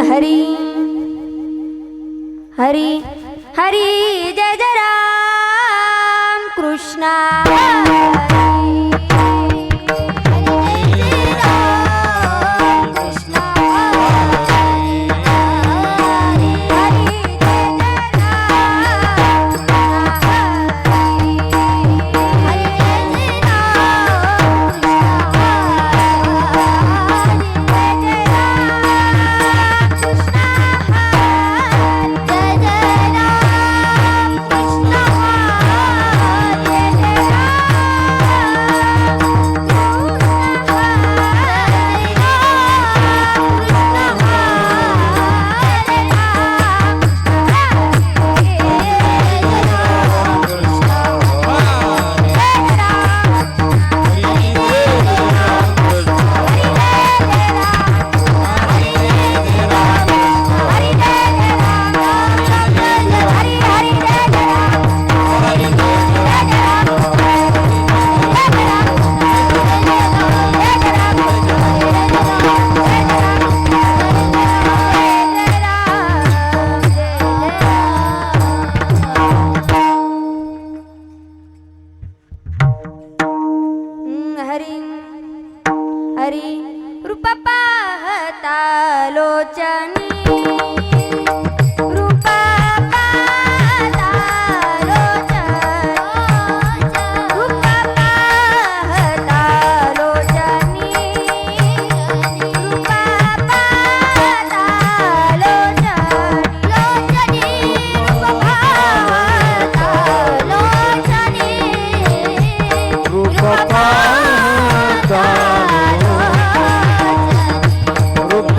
हरी हरी हरी जय जय राम कृष्णा हरी रूप पाहता लोचनी रूप पाहता लोचनी रूप पाहता लोचनी रूप पाहता लोचनी रूप पाहता लोचनी रूप पाहता रूप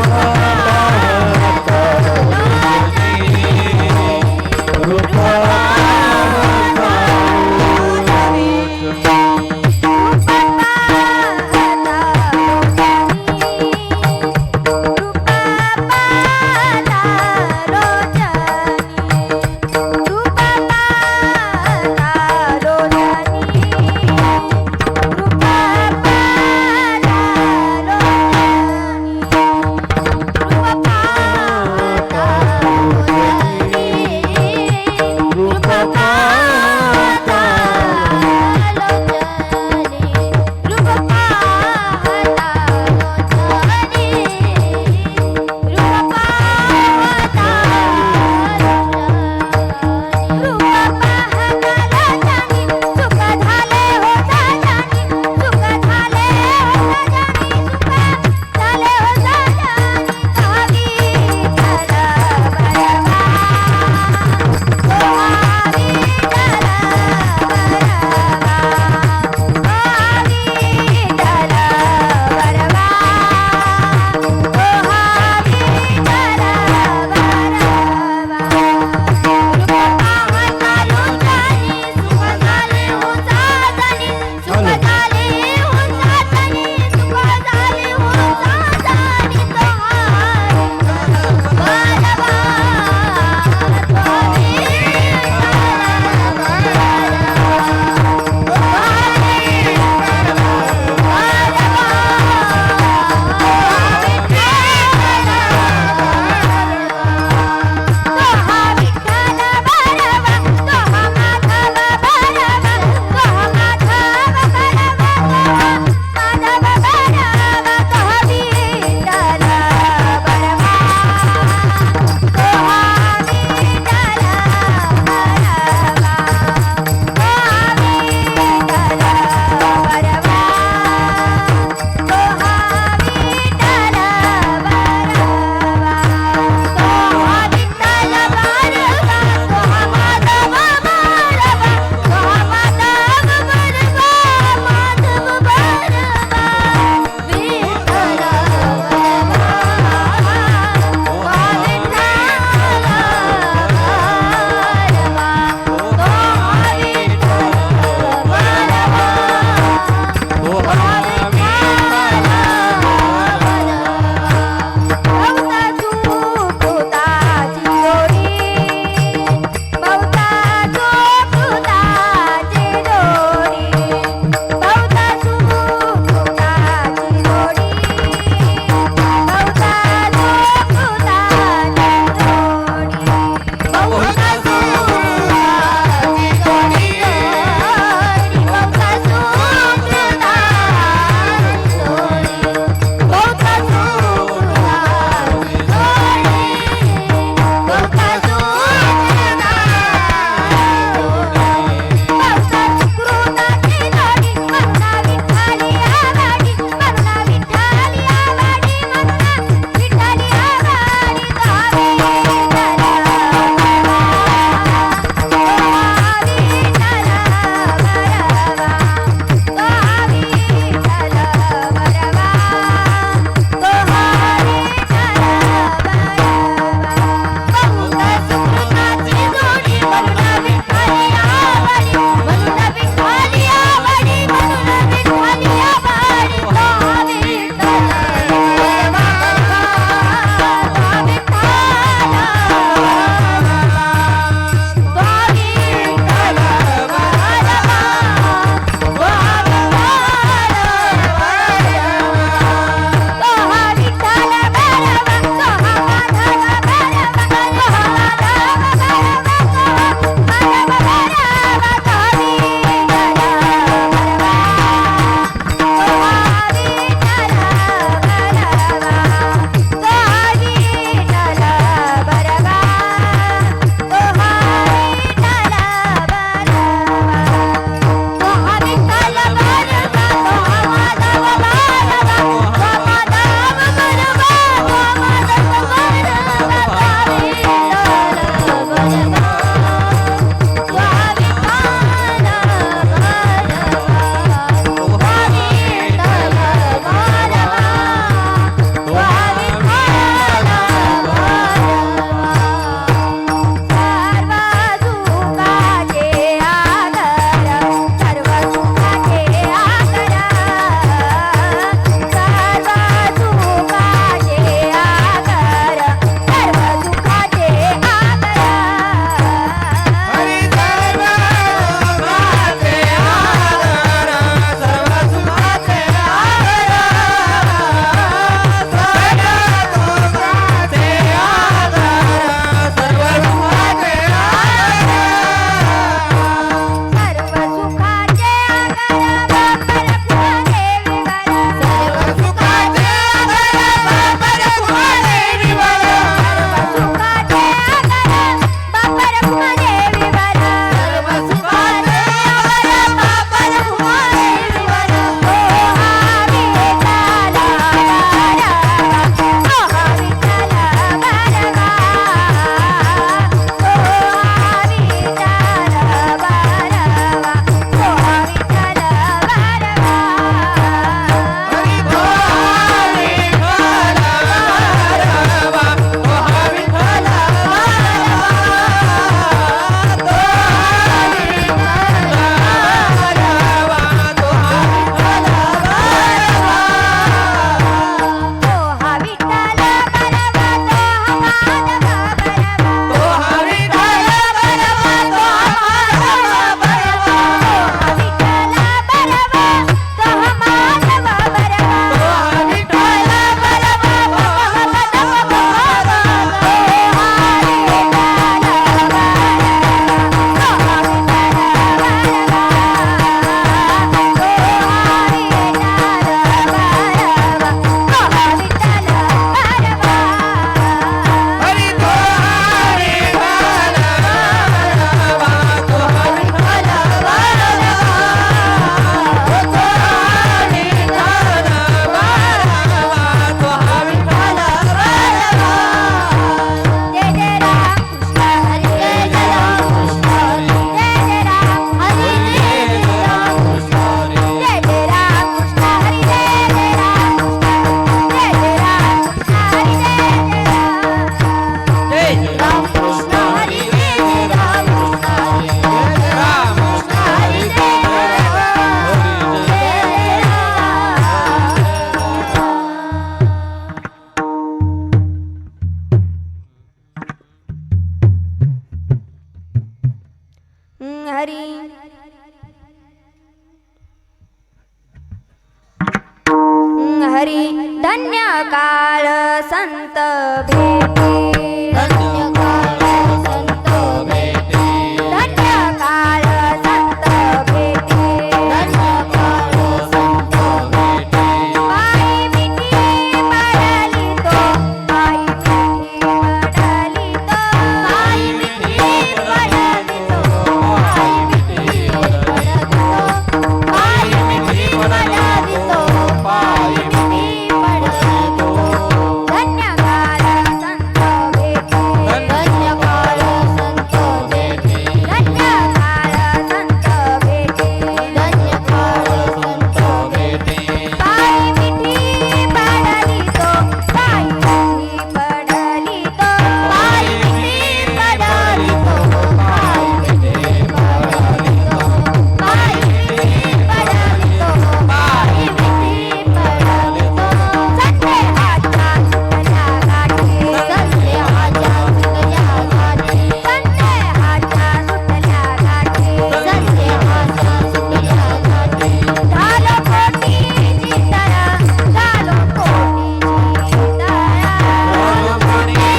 धन्य काळ संत भेटी धन्य काळ संत भेटे धन्य काळ संत भेटी धन्य काळ संत भेटे पायी मिठी पडली तो पायी मिठी पडली तो पायी मिठी पडली तो पायी मिठी पडली तो पायी मिठी पडली तो पायी मिठी पडली तो धन्य काळ संत भेटी धन्य काळ संत भेटे धन्य काळ संत भेटी धन्य काळ संत भेटे पायी मिठी पडली तो पायी मिठी पडली तो पायी मिठी पडली तो पायी मिठी पडली तो पायी मिठी पडली तो पायी मिठी पडली तो संते हाच्या सुटल्या गाठी संते हाच्या सुटल्या गाठी संते हाच्या सुटल्या गाठी संते हाच्या सुटल्या गाठी झालो कोटीची तळा झालो कोटीची तळा झालो कोटीची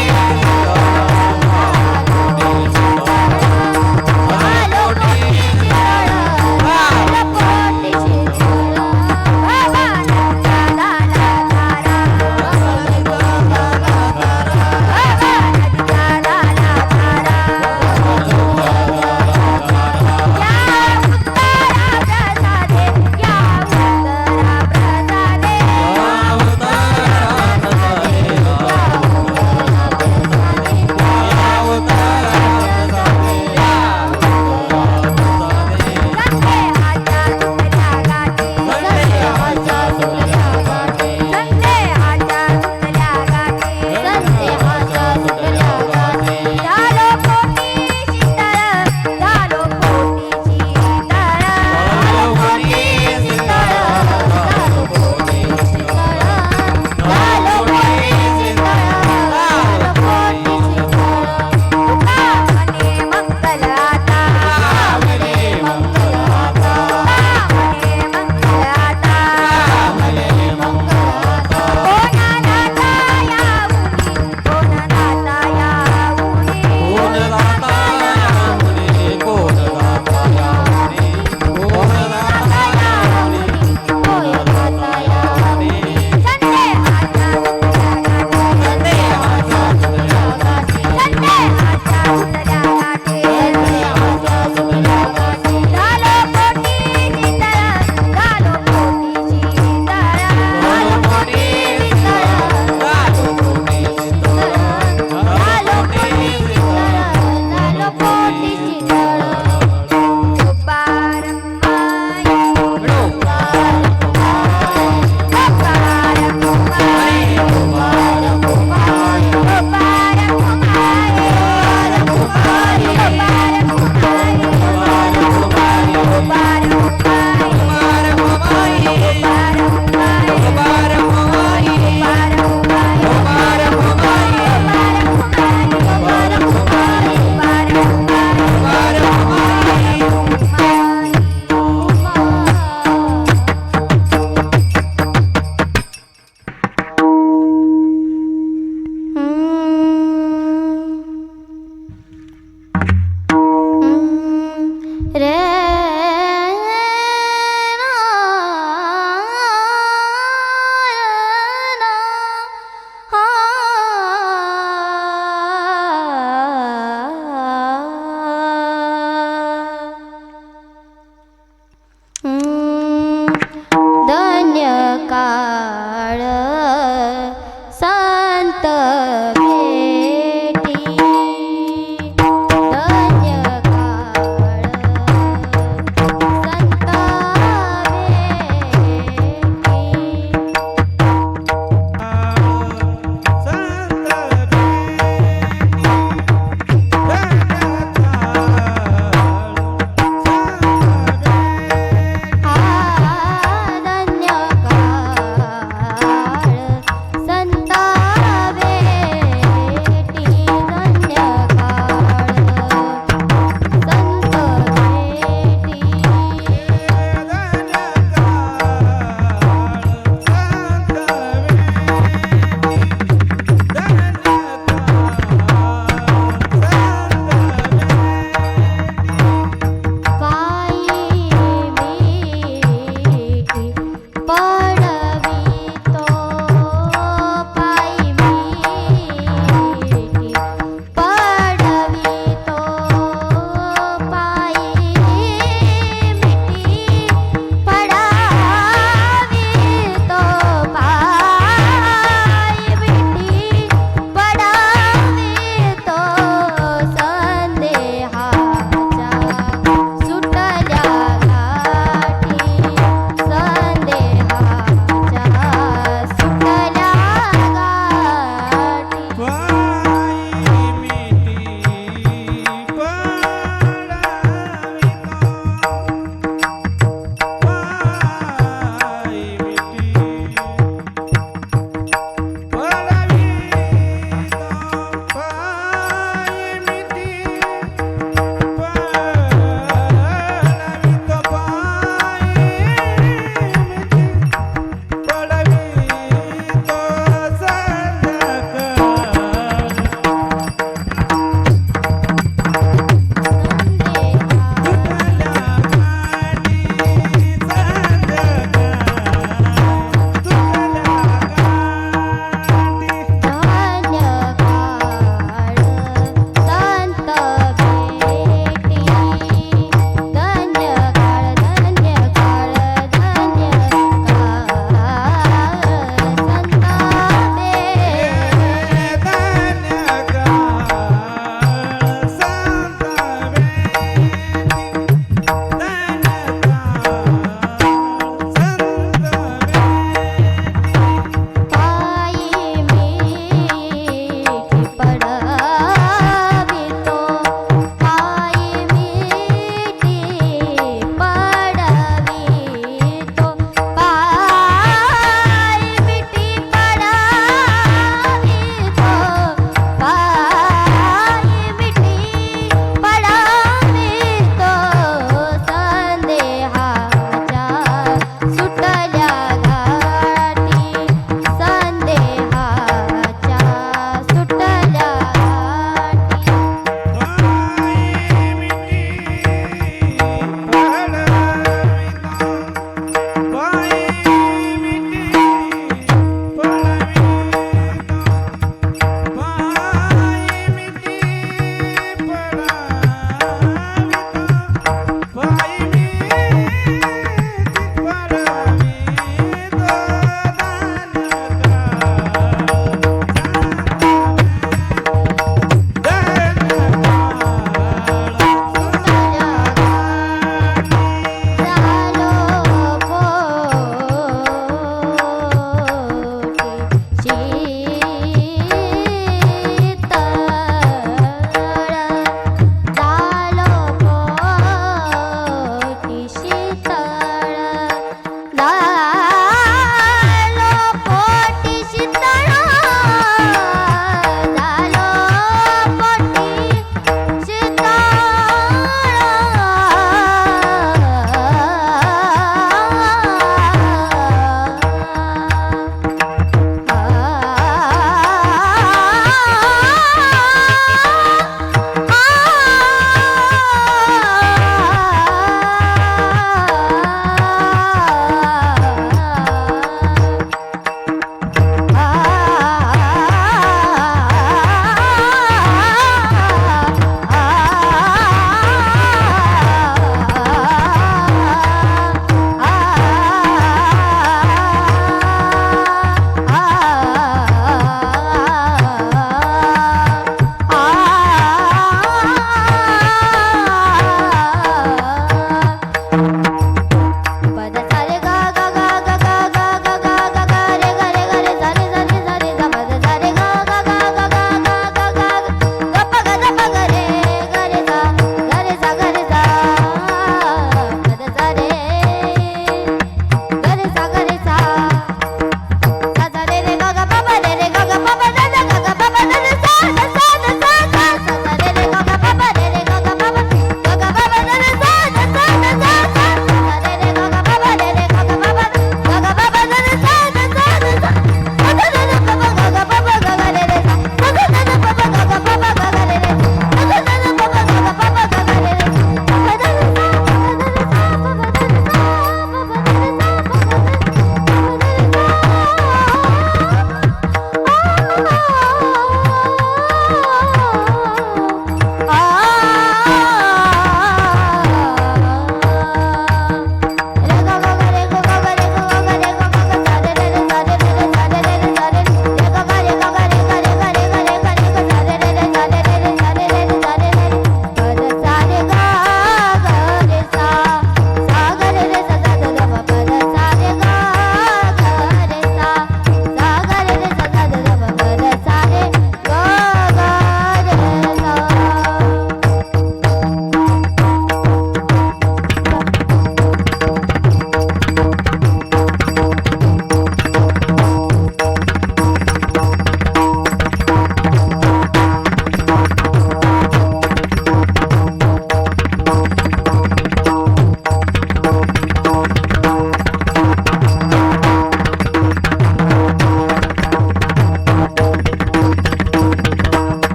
काळ संत भेटी धन्य काळ संत भेटी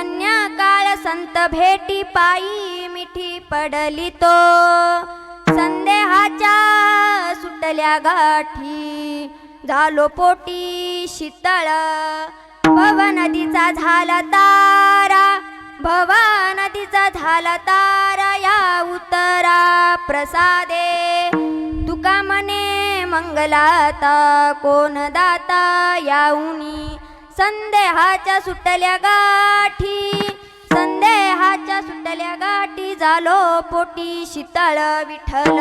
संध्याकाळ संत भेटी पायी मिठी पडली तो संदेहाच्या सुटल्या गाठी झालो पोटी शीतळ भव नदीचा झाला तारा भव नदीचा झाला तारा या उतरा प्रसादे तुका मने मंगलाता कोण दाता याऊनी संदेहाच्या सुटल्या गाठी संदेहाच्या सुटल्या गाठी झालो पोटी शीतळ विठ्ठल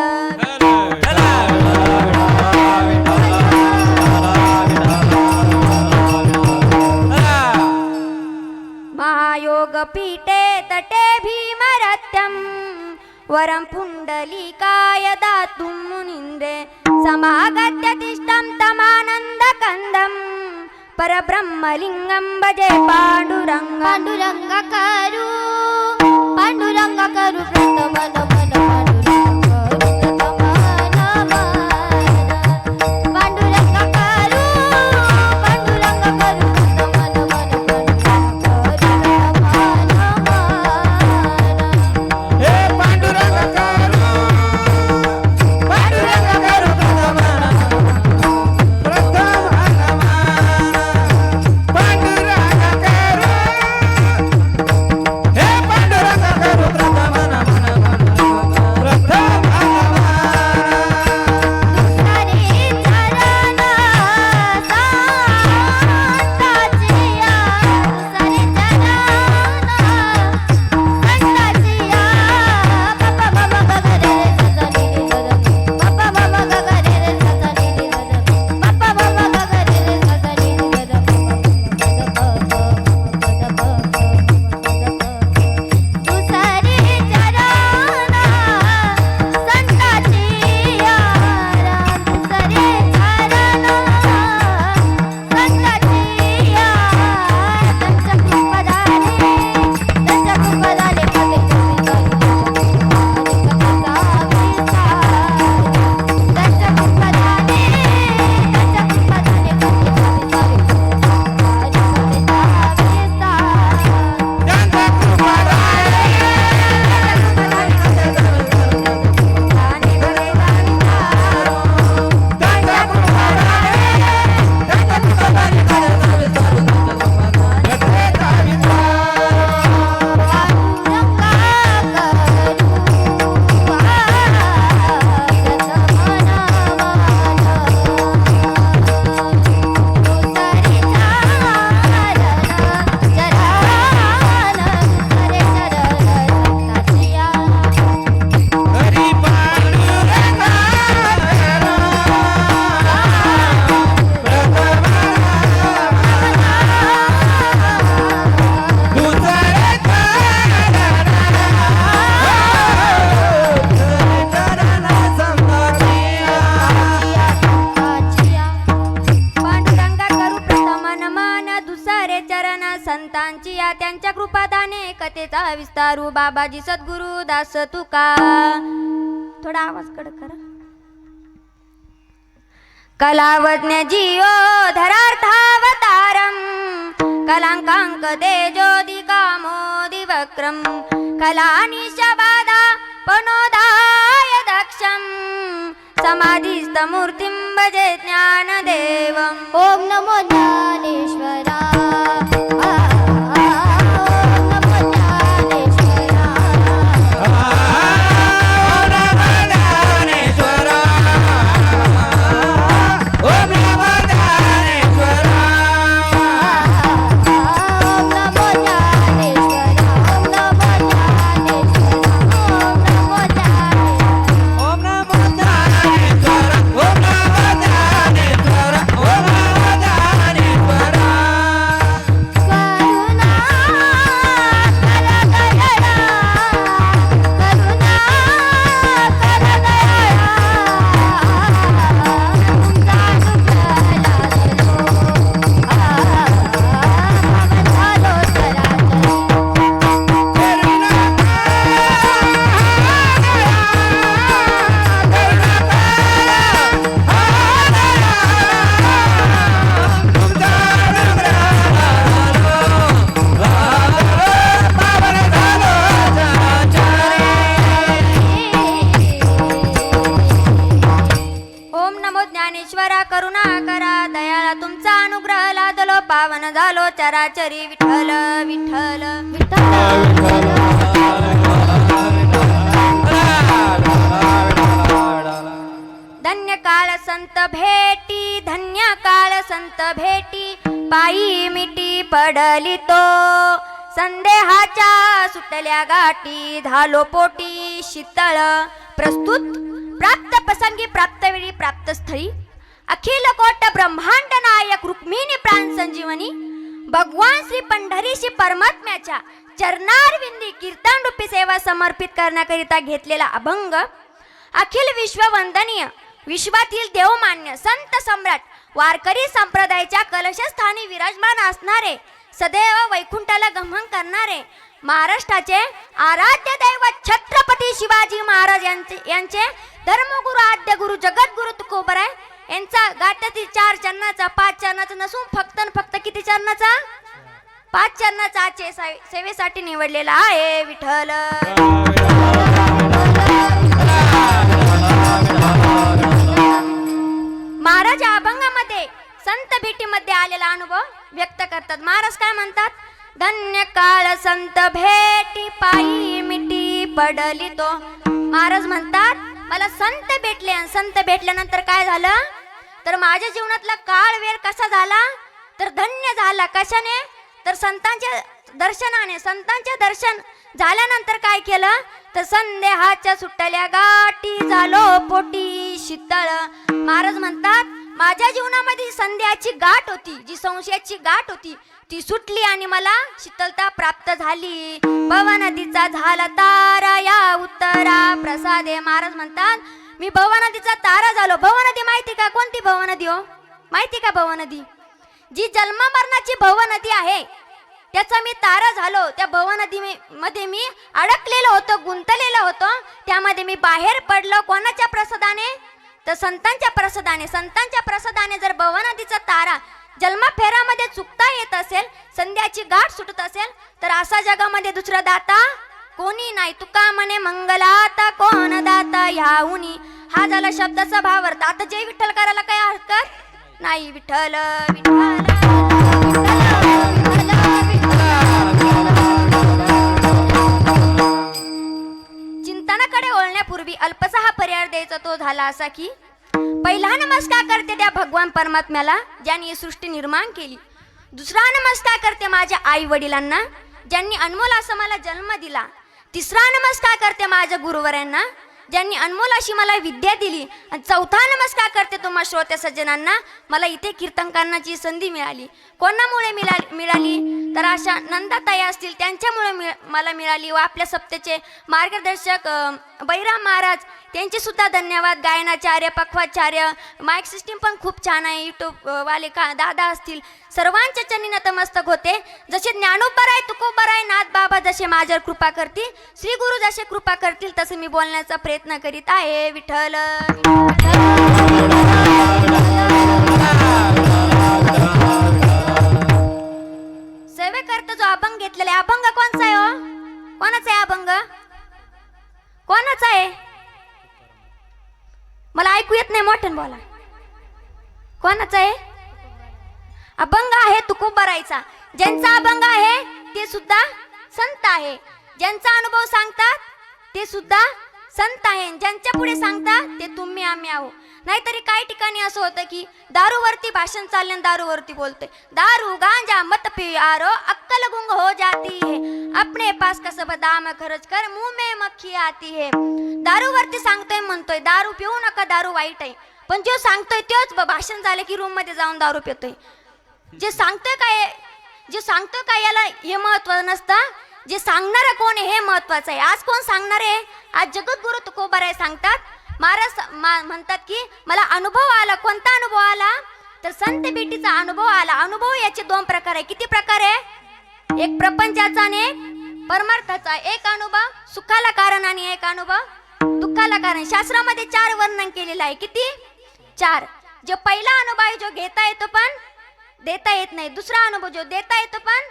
महायोग पीठे तटे भीमरत्यं वरं पुंडलिकाय दातुं मुनिन्द्रे समागत्य तिष्ठं तमानन्दकन्दं परब्रह्मलिङ्गं भजे पाण्डुरङ्ग पांडुरंग करू प्रथम नमन पांडुरंग करू हे पांडुरंग करू प्रथम पांडुरंग करू हे पांडुरंग करू प्रथम संतांची या त्यांच्या कृपादाने कथेचा विस्तारू बाबाजी सद्गुरु दास तुका थोडा आवाज कडक करा कलावज्ञ जियो धरार्थावतारम कलांकांक तेजोदिका मोदि वक्रम कलानिशबादा पनोदाय दक्षम समाधिस्थमूर्तिं भजे ज्ञानदेवम् ओम नमो ज्ञानेश्वरा सहचरी विठ्ठल विठ्ठल धन्य काळ संत भेटी धन्य काळ संत भेटी पायी मिठी पडली तो संदेहाच्या सुटल्या गाठी झालो पोटी शीतळ प्रस्तुत प्राप्त प्रसंगी प्राप्त वेळी प्राप्त स्थळी अखिल कोट ब्रह्मांड नायक रुक्मिणी प्राण संजीवनी भगवान श्री पंढरीशी परमात्म्याच्या चरणारविंदी कीर्तन रूपी सेवा समर्पित करण्याकरिता घेतलेला अभंग अखिल विश्व वंदनीय विश्वातील देवमान्य संत सम्राट वारकरी संप्रदायाच्या कलशस्थानी विराजमान असणारे सदैव वैकुंठाला गमन करणारे महाराष्ट्राचे आराध्य दैवत छत्रपती शिवाजी महाराज यांचे धर्मगुरु आद्य गुरु जगद्गुरु तुकोबराय यांचा गाठातील 4 चरणाचा 5 चरणाचा नसून फक्त किती चरणाचा 5 चरणाचा सेवेसाठी निवडलेला आहे विठ्ठल महाराज अभंगामध्ये संत भेटीमध्ये आलेला अनुभव व्यक्त करतात. महाराज काय म्हणतात? धन्य काळ संत भेटी पायी मिठी पडली तो. महाराज म्हणतात मला संत भेटले आणि संत भेटल्यानंतर काय झालं तर माझ्या जीवनातला काळ वेळ कसा झाला तर धन्य झाला. कशाने तर संतांच्या दर्शनाने. संतांचे दर्शन झाल्यानंतर काय केलं तर संदेहाच्या सुटल्या गाठी झालो पोटी शीतळ. महाराज म्हणतात माझ्या जीवनामध्ये संध्याची गाठ होती जी संशयाची गाठ होती ती सुटली आणि मला शीतलता प्राप्त झाली. भवनदीचा झाला तारा या उत्तरा प्रसादे. महाराज म्हणतात मी भवनदीचा तारा झालो. भवनदी माहिती का? कोणती भवनदी हो माहिती का? भवनदी जी जन्म मरणाची भवनदी आहे त्याचा मी तारा झालो. त्या भवनदी मध्ये मी अडकलेलो होतो गुंतलेलो होतो त्यामध्ये मी बाहेर पडलो. कोणाच्या प्रसादाने तर संतांच्या प्रसादाने. संतांच्या प्रसादाने जर भवनदीचा तारा जन्मफेरामध्ये चुकता येत असेल संध्याची गाठ सुटत असेल तर असा जगामध्ये दुसरा दाता कोणी नाही. तुका म्हणे मंगलाता कोण दाता ह्याहुनी. हा झाला शब्दाचा भावार्थ. आता जय विठ्ठल करायला काही हरकत नाही. विठ्ठल विठ्ठल चिंतनाकडे वळण्यापूर्वी अल्पसा हा पर्याय द्यायचा तो झाला असा की पहिला नमस्कार करते त्या भगवान परमात्म्याला ज्यांनी ही सृष्टी निर्माण केली. दुसरा नमस्कार करते माझ्या आई वडिलांना ज्यांनी अनमोल असा मला जन्म दिला. तिसरा नमस्कार करते माझ्या गुरुवरांना ज्यांनी अनमोल अशी मला विद्या दिली. आणि चौथा नमस्कार करते तुम्हा श्रोते सज्जनांना मला इथे कीर्तन करण्याची संधी मिळाली. कोणामुळे मिळाली तर अशा नंदाताई असतील त्यांच्यामुळे मला मिळाली. व आपल्या सप्तेचे मार्गदर्शक बैराम महाराज त्यांचे सुद्धा धन्यवाद. गायनाचार्य पक्वाचार्य माईक सिस्टीम पण खूप छान आहे. यूट्यूब वाले दादा असतील सर्वांच्या चरणी नतमस्तक होते. जसे ज्ञानोबराय तुकोबराय नाथ बाबा जसे माझ्यावर कृपा करतील श्री गुरु जसे कृपा करतील तसे मी बोलण्याचा प्रयत्न करीत आहे. विठ्ठल सेवेकरता जो अभंग घेतलेला अभंग कोणचा आहे हो? कोणाचा आहे अभंग? कोणाचा आहे? मला ऐकू येत नाही मोठ्याने बोला. कोणाचा आहे अभंग? आहे तुकोबरायचा. ज्यांचा अभंग आहे ते सुद्धा संत आहे. ज्यांचा अनुभव सांगतात ते सुद्धा संत आहे. ज्यांच्या पुढे सांगतात ते तुम्ही आम्ही आहो. नाहीतरी काही ठिकाणी असं होतं की दारूवरती भाषण चालले दारूवरती बोलते. दारू गांजा मत पियारो अक्कल गुंग हो जाती है अपने पास कसब दाम खर्च कर मुंह में मक्खी आती है. दारूवरती सांगतोय म्हणतोय दारू पिऊ नका दारू वाईट आहे पण जो सांगतोय तोच भाषण झाले की रूम मध्ये जाऊन दारू पितोय. जे सांगतोय काय याला हे महत्व नसतं. जे सांगणार कोण आहे हे महत्वाचं आहे. आज कोण सांगणार आहे? आज जगद्गुरु तुकोबराय सांगतात. महाराज म्हणतात की मला अनुभव आला. कोणता अनुभव आला तर संत भेटीचा अनुभव आला. अनुभव याचे 2 प्रकार आहे. किती प्रकार आहे? एक प्रपंचाचा आणि एक परमार्थाचा. एक अनुभव सुखाला कारण आणि एक अनुभव दुःखाला कारण. शास्त्रामध्ये 4 वर्णन केलेलं आहे. किती? 4. जो पहिला अनुभव आहे जो घेता येतो पण देता येत नाही. दुसरा अनुभव जो देता येतो पण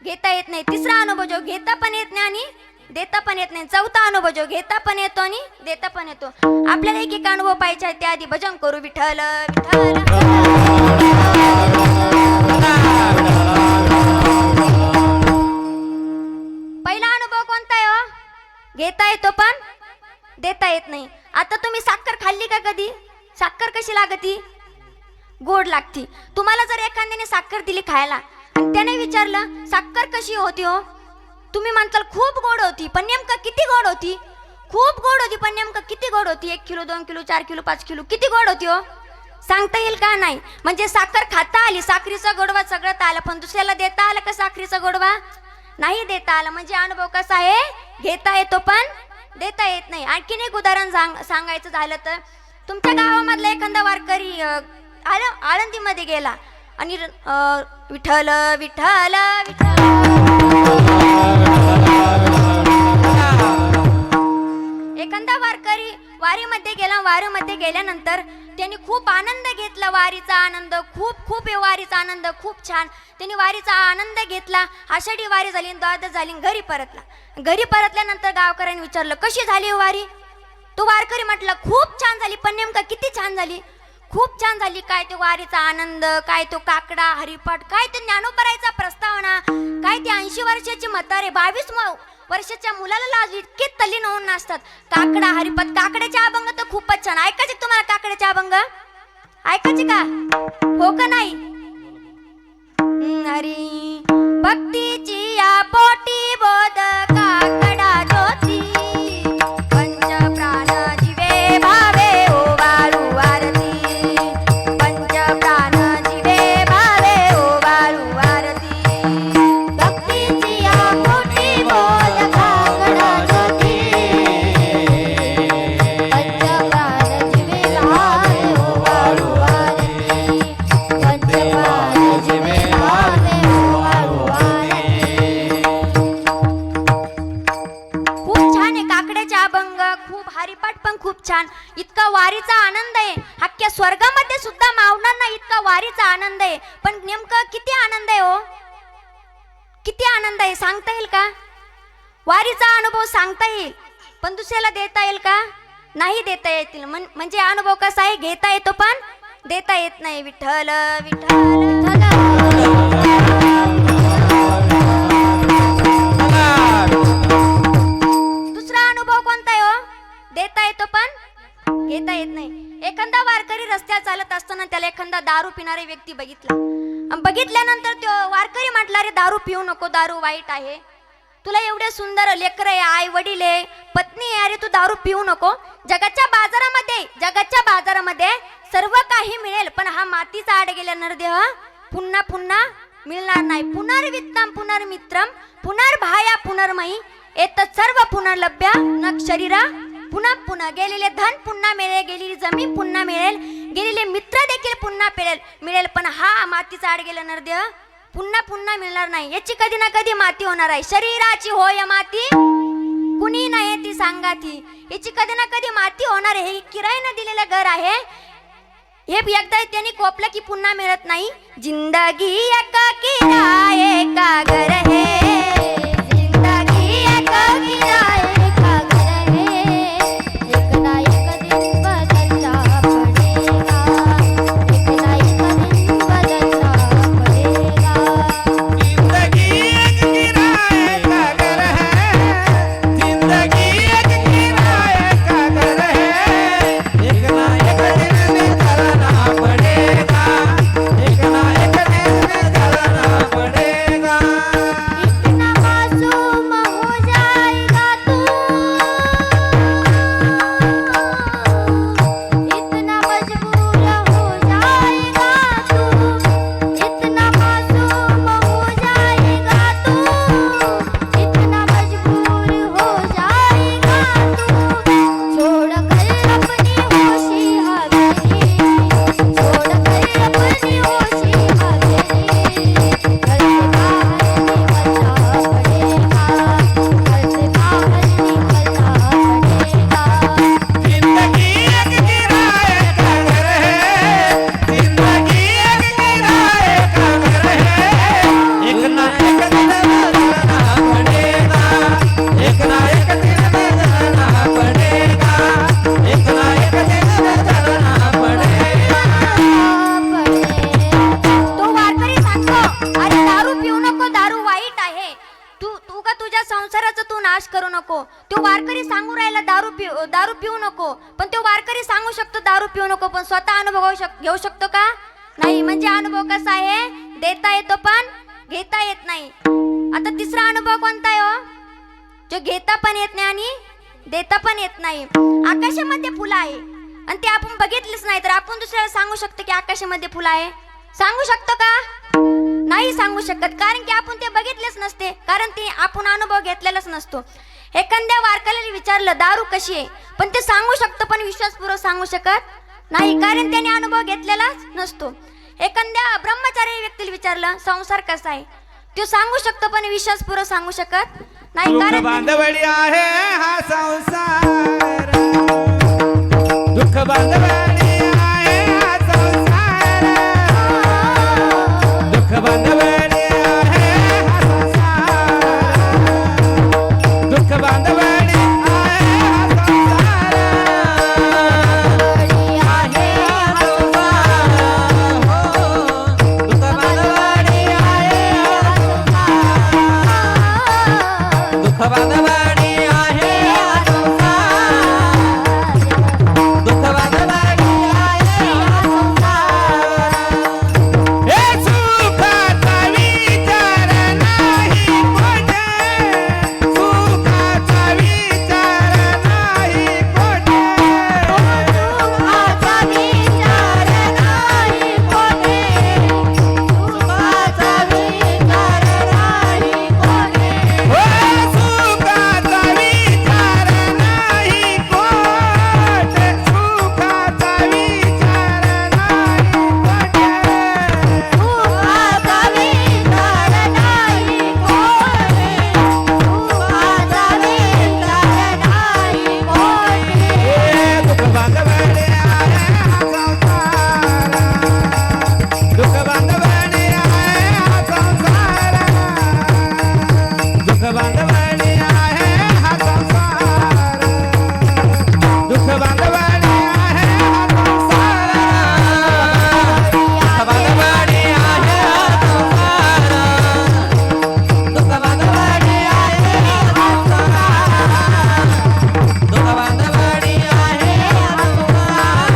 घेता येत नाही. तिसरा अनुभव जो घेता पण येत नाही आणि देता पण येत नाही. चौथा अनुभव जो घेता पण येतो आणि देता पण येतो. आपल्याला एक अनुभव पाहिजे त्याआधी भजन करू. विठ्ठल विठ्ठल घेता येतो पण देता येत नाही. आता तुम्ही साखर खाल्ली का कधी? साखर कशी लागती? गोड लागती. तुम्हाला जर एखाद्याने साखर दिली खायला आणि त्याने विचारलं साखर कशी होती हो, तुम्ही म्हणताल खूप गोड होती. पण नेमकं किती गोड होती? खूप गोड होती पण नेमकं किती गोड होती? 1 किलो 2 किलो 4 किलो 5 किलो किती गोड होती हो? सांगता येईल का? नाही. म्हणजे साखर खाता आली, साखरीचा गोडवा सगळं आलं, पण दुसऱ्याला देता आलं का साखरीचा गोडवा? नाही देता आला. म्हणजे अनुभव कसा आहे? घेता येतो पण देता येत नाही. आणखीन एक उदाहरण सांगायचं झालं तर तुमच्या गावामधला एखादा वारकरी आळंदीमध्ये गेला आणि विठ्ठल विठ्ठल विठ्ठल एखादा वारकरी वारीमध्ये गेला. वारीमध्ये गेल्यानंतर त्यांनी खूप आनंद घेतला, वारीचा आनंद, खूप खूप वारीचा आनंद, खूप छान त्यांनी वारीचा आनंद घेतला. आषाढी वारी झाली, द्वादश झाली, घरी परतला. घरी परतल्यानंतर गावकऱ्यांनी विचारलं कशी झाली वारी? तो वारकरी म्हटलं खूप छान झाली. पण नेमकं किती छान झाली? खूप छान झाली. काय तो वारीचा आनंद, काय तो काकडा हरिपाठ, काय ते ज्ञानोबरायचा प्रस्तावना, काय ते 80 वर्षाची म्हातारे 22 वर्षाच्या मुलाला लाज इतके तल्लीन होऊन नाचतात. काकडा हरिपाठ, काकड्याचे अभंग तर खूपच छान. ऐकायचे तुम्हाला काकड्याचे अभंग? ऐकायचे का? हो का नाही? हरी भक्तीची या पोटी बोध काकडा ज्योती पंच प्राण जीवे भावे ओ वाळू आरती पंच प्राण जीवे भावे ओ वाळू आरती भक्तीची या पोटी बोल काकडा ज्योती पंचप्राण जीवे भावे ओ वाळू आरती पंचप्राण जीवे भावे ओ वाळू आरती. खूप छान आहे काकड्याचे अभंग, खूप हरिपाठ पण खूप छान. इतका वारीचा आनंद आहे, अख्ख्या स्वर्गामध्ये सुद्धा मावणार नाही इतका वारीचा आनंद आहे. पण नेमकं किती आनंद आहे हो? किती आनंद आहे सांगता येईल का? वारीचा अनुभव सांगता येईल पण दुसऱ्याला देता येईल का? नाही देता येतील. म्हणजे अनुभव कसा आहे? घेता येतो पण देता येत नाही. विठ्ठल विठ्ठल दुसरा अनुभव कोणता आहे हो? देता येतो पण घेता येत नाही. एखादा वारकरी रस्त्यावर चालत असताना त्याला एखादा दारू पिणारी व्यक्ती बघितला. बघितल्यानंतर तो वारकरी म्हटला रे दारू पिऊ नको, दारू वाईट आहे. तुला एवढे सुंदर लेकर आहे, आई वडील आहे, पत्नी आहे, अरे तू दारू पिऊ नको. जगाच्या बाजारामध्ये सर्व काही मिळेल पण हा मातीचा आड गेल्या नरदेह पुन्हा पुन्हा मिळणार नाही. पुनर्वित्तम पुनर्मित्रम पुनर्भाया पुनर्मयी एतत् सर्व पुनर्लभ्य न शरीरा पुन्हा पुन्हा. गेलेले धन पुन्हा मिळेल, गेलेली जमीन पुन्हा मिळेल, गेलेले मित्र देखील पुन्हा मिळेल पण हा मातीचा आड गेला नरदेह पुन्हा पुन्हा मिळणार नाही. याची कधी ना कधी माती होणार आहे. शरीराची होय माती कुणी नाही ती सांगाती. याची कधी ना कधी माती होणार आहे. हे किरायानं दिलेलं घर आहे, हे एकदा त्यांनी कोपलं की पुन्हा मिळत नाही. जिंदगी एक किराये का घर है, जिंदगी एक किराए का घर है, एक ना एक दिन बदलना पड़ेगा, एक ना एक दिन बदलना पड़ेगा. जिंदगी एक किराए का घर है, जिंदगी एक किराए का घर है, एक ना एक दिन निकलना पड़ेगा, एक ना एक दिन निकलना पड़ेगा. तू का तुझ्या संसाराचा तू नाश करू नको. तो वारकरी सांगू राहिला दारू पिऊ नको, पण तो वारकरी सांगू शकतो दारू पिऊ नको, पण स्वतः अनुभव घेऊ शकतो का? नाही. म्हणजे अनुभव कसा आहे, देता येतो पण घेता येत नाही. आता तिसरा अनुभव कोणता आहे हो? जो घेता पण येत नाही आणि देता पण येत नाही. आकाशामध्ये फुलं आहे आणि ते आपण बघितलीच नाही, तर आपण दुसऱ्याला सांगू शकतो की आकाशामध्ये फुलं आहे? सांगू शकतो का? नाही सांगू शकत, कारण की आपण ते बघितलेच नसते, कारण ते आपण अनुभव घेतलेलाच नसतो. एखाद्या वारकऱ्याला विचारलं दारू कशी आहे, पण ते सांगू शकतो पण विश्वासपूर्वक सांगू शकत नाही, कारण त्याने अनुभव घेतलेलाच नसतो. एखाद्या ब्रह्मचारी व्यक्तीला विचारलं संसार कसा आहे, तो सांगू शकतो पण विश्वासपूर्वक सांगू शकत नाही, दुःख कारण बांधवडी आहे हा संसार, दुःख बांधवडी आहे हा संसार, दुःख बांधवडी आहे हा संसार, दुःख बांधवडी आहे हा संसार, आहे हा संसार, हो दुःख बांधवडी आहे हा संसार, दुःख बांधवडी आहे हा संसार, दुःख बांधवडी आहे हा संसार. हे सुखाचा विचार नाही कोठे, सुखाचा विचार नाही कोठे, सुखाचा विचार नाही कोठे, सुखाचा विचार नाही कोठे, हो सुखाचा विचार नाही कोठे, सुखाचा विचार नाही कोठे. सुखाचा विचार नाही कोठे, सुखाचा विचार नाही कोठे. दुःख बांधवडी आहे हा संसार, दुःख बांधवडी आहे हा संसार, दुःख बांधवडी आहे हा संसार, दुःख बांधवडी आहे हा संसार, दुःख बांधवडी आहे हा संसार, दुःख बांधवडी आहे हा संसार, दुःख बांधवडी आहे हा संसार,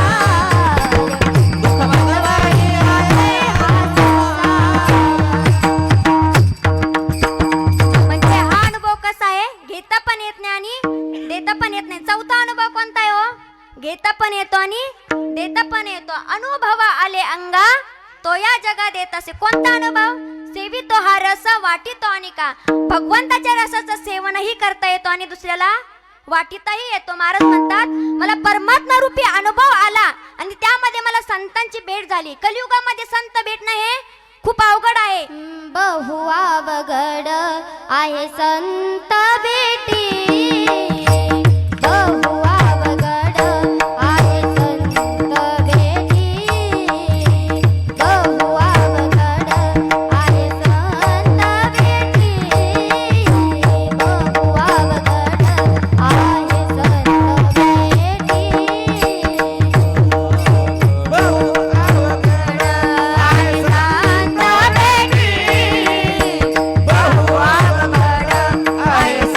दुःख बांधवडी आहे हा म्हणजे हा अनुभव कसा आहे, घेता पण येत नाही आणि देता पण येत नाही. चौथा अनुभव कोणता आहे हो? घेता पण येतो आणि देता पण येतो. अनुभव आले अंगा तो या जगात येत असे. कोणता अनुभव? सेवितो हा रस वाटितो आणि का, भगवंताच्या रसाचं सेवनही करता येतो आणि दुसऱ्याला वाटिताही येतो. महाराज म्हणतात मला परमात्मा रूपी अनुभव आला आणि त्यामध्ये मला संतांची भेट झाली. कलियुगामध्ये संत भेटणं हे खूप अवघड आहे. बहु अवघड आहे संत भेटी, बहु अवघड आहे संत भेटी, बहु अवघड आहे संत भेटी, बहु अवघड आहे संत भेटी. बहु अवघड आहे संत भेटी, बहु अवघड आहे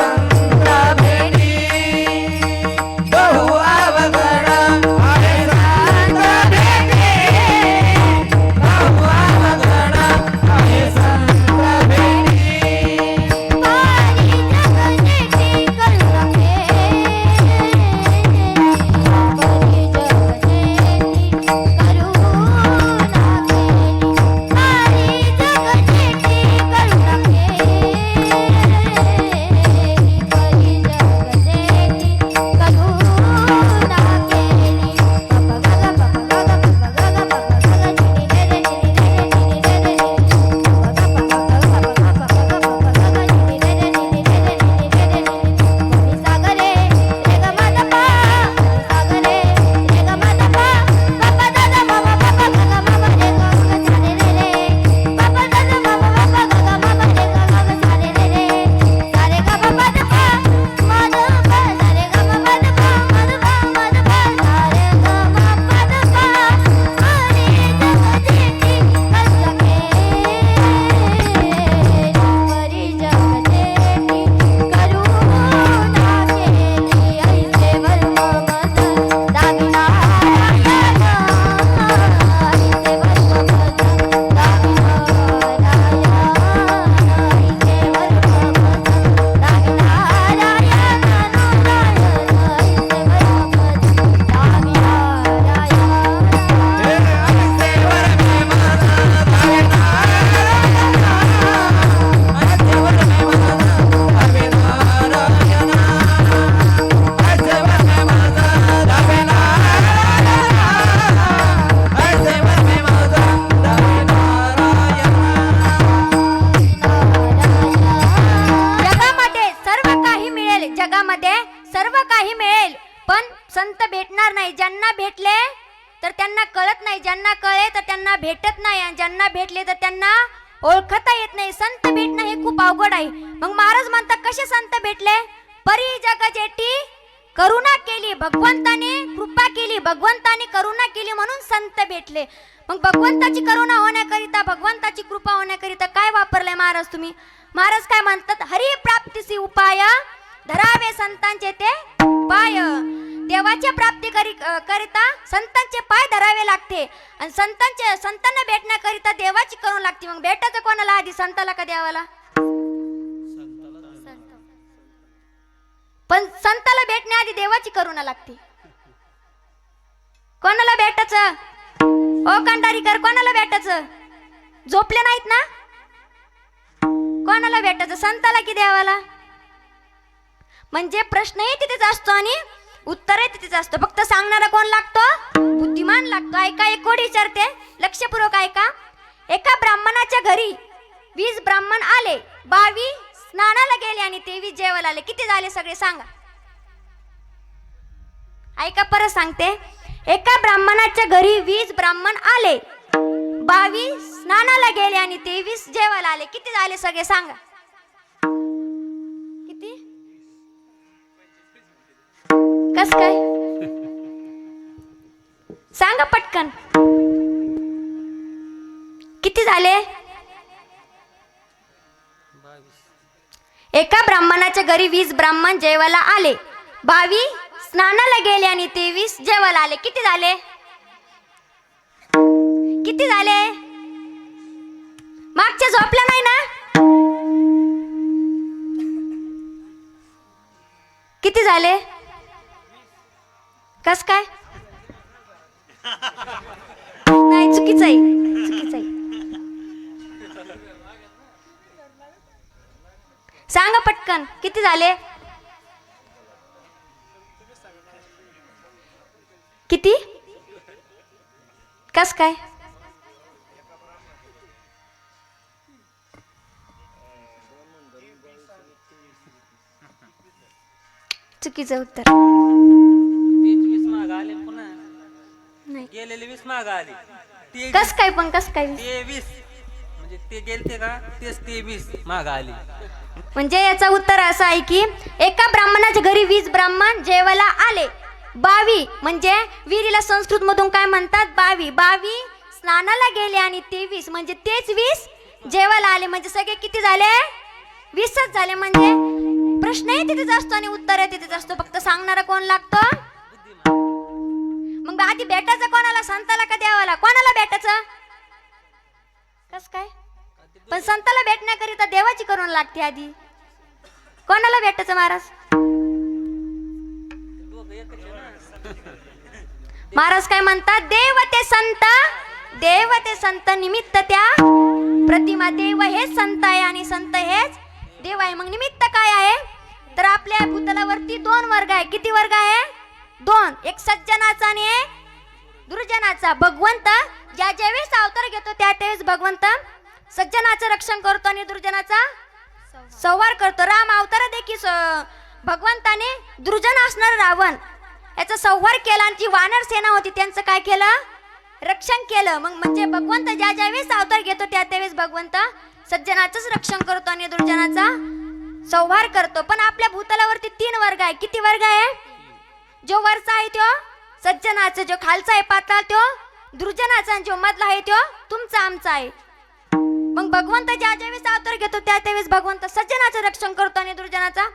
भेटणार नाही. ज्यांना भेटले तर त्यांना कळत नाही, ज्यांना कळले तर त्यांना भेटत नाही, आणि ज्यांना भेटले तर त्यांना ओळखता येत नाही. संत भेटणं हे खूप अवघड आहे. मग महाराज म्हणतात कसे संत भेटले? परी जग जेठी करुणा केली, भगवंताने कृपा केली, भगवंताने करुणा केली म्हणून संत भेटले. मग भगवंताची करुणा होण्याकरिता, भगवंताची कृपा होण्याकरिता काय वापरलंय महाराज तुम्ही? महाराज काय म्हणतात? हरी प्राप्तीसी उपाय धरावे संतांचे ते पाय. देवाच्या प्राप्ती करिता संतांचे पाय धरावे लागते, आणि संतांना भेटण्याकरिता देवाची करुणा लागते. मग भेटायचं कोणाला आधी? संताला का देवाला? पण संताला भेटण्याआधी देवाची करुणा लागते. कोणाला भेटायचं? ओ कंडारीकर, कोणाला भेटायचं? झोपले नाहीत ना? कोणाला भेटायचं? संताला की देवाला? म्हणजे प्रश्नही तिथेच असतो आणि उत्तरही तिथेच असतो. फक्त सांगणारा कोण लागतो? बुद्धिमान लागतो. ऐका, एक कोडी विचारते, लक्षपूर्वक ऐका. एका ब्राह्मणाच्या घरी 20 ब्राह्मण आले, 22 स्नानाला गेले आणि 23 जेवायला आले. किती झाले सगळे सांगा? ऐका, परत सांगते. एका ब्राह्मणाच्या घरी 20 ब्राह्मण आले, 22 स्नानाला गेले आणि 23 जेवायला आले. किती झाले सगळे सांगा? किती? कस काय? सांगा पटकन. किती झाले? एका ब्राह्मणाच्या घरी 20 ब्राह्मण जेवायला आले, 22 स्नानाला गेले आणि 23 जेवायला आले. किती झाले? किती झाले? मागच्या झोपला नाही ना? किती झाले? कस काय? नाही, चुकीचं आहे, चुकीचं आहे. सांगा पटकन, किती झाले? किती? कस काय? चुकीचं उत्तर. 20 माग आले पुन्हा नाही. गेलेले 20 माग आले. कस काय? पण कस काय? 23 म्हणजे ते गेलते का? तेच 23 माग आले. म्हणजे याचा उत्तर असा आहे की एका ब्राह्मणाच्या घरी 20 ब्राह्मण जेवायला आले, 22 म्हणजे विहिरीला संस्कृत मधून काय म्हणतात? 22 स्नानाला गेले आणि 23 म्हणजे तेच 20 जेवायला आले. म्हणजे सगळे किती झाले? 20च झाले. म्हणजे प्रश्नही तिथेच असतो आणि उत्तर तिथेच असतो. फक्त सांगणारा कोण लागतो? मग आधी भेटायचं कोणाला? संताला का देवाला? कोणाला भेटायचं? कस काय? पण संताला भेटण्याकरिता देवाची करुणा लागते आधी. कोणाला भेटायचं महाराज? महाराज काय म्हणतात? देव ते संत निमित्त त्या प्रतिमा. देव हेच संत आहे आणि संत हेच देव आहे. मग निमित्त काय आहे? तर आपल्या भूतलावरती 2 वर्ग आहे. किती वर्ग आहे? 2. एक सज्जनाचा आणि एक दुर्जनाचा. भगवंत ज्या ज्यावेळेस अवतार घेतो त्या त्यावेळेस भगवंत सज्जनाचं रक्षण करतो आणि दुर्जनाचा संहार करतो. राम अवतार देखील भगवंताने दुर्जन असणार रावण याचा संहार केला आणि जी वानर सेना होती त्यांचं काय केलं? रक्षण केलं. मग म्हणजे भगवंत ज्या ज्यावेळेस अवतार घेतो त्या त्यावेळेस भगवंत सज्जनाचंच रक्षण करतो आणि दुर्जनाचा संहार करतो. पण आपल्या भूतलावरती 3 वर्ग आहे. किती वर्ग आहे? जो वरचा आहे तो सज्जनाचा, जो खालचा आहे पाताळ तो दुर्जनाचा, आणि जो मधला आहे तो तुमचा आमचा आहे. मग भगवंत ज्या ज्यावेळेस अवतार घेतो त्या त्यावेळेस भगवंत सज्जनाचं रक्षण करतो आणि दुर्जनाचा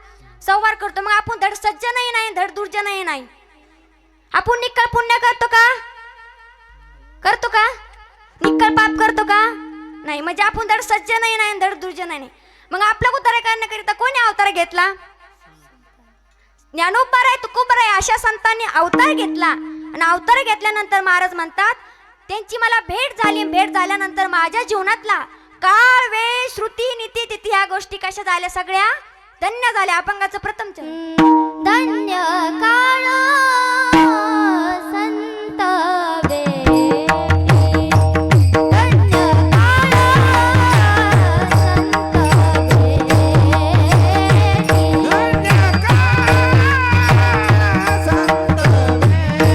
संहार करतो. मग आपण धड सज्जनही नाही धड दुर्जनही नाही. आपण निक्कळ पुण्य करतो का? करतो का? निक्कळ पाप करतो का? नाही. म्हणजे आपण धड सज्जनही नाही धड दुर्जनही नाही. मग आपला उद्धार करण्याकरिता कोणी अवतार घेतला? ज्ञानोबा आहे, तुकोबा आहे अशा संतांनी अवतार घेतला. आणि अवतार घेतल्यानंतर महाराज म्हणतात त्यांची मला भेट झाली. भेट झाल्यानंतर माझ्या जीवनातला काळ, वेळ, श्रुती, नीती, तिथी ह्या गोष्टी कशा झाल्या? सगळ्या धन्य झाल्या. अभंगाचं प्रथम चरण. धन्य काळ संत भेटी, धन्य काळ संत भेटी, धन्य काळ संत भेटी,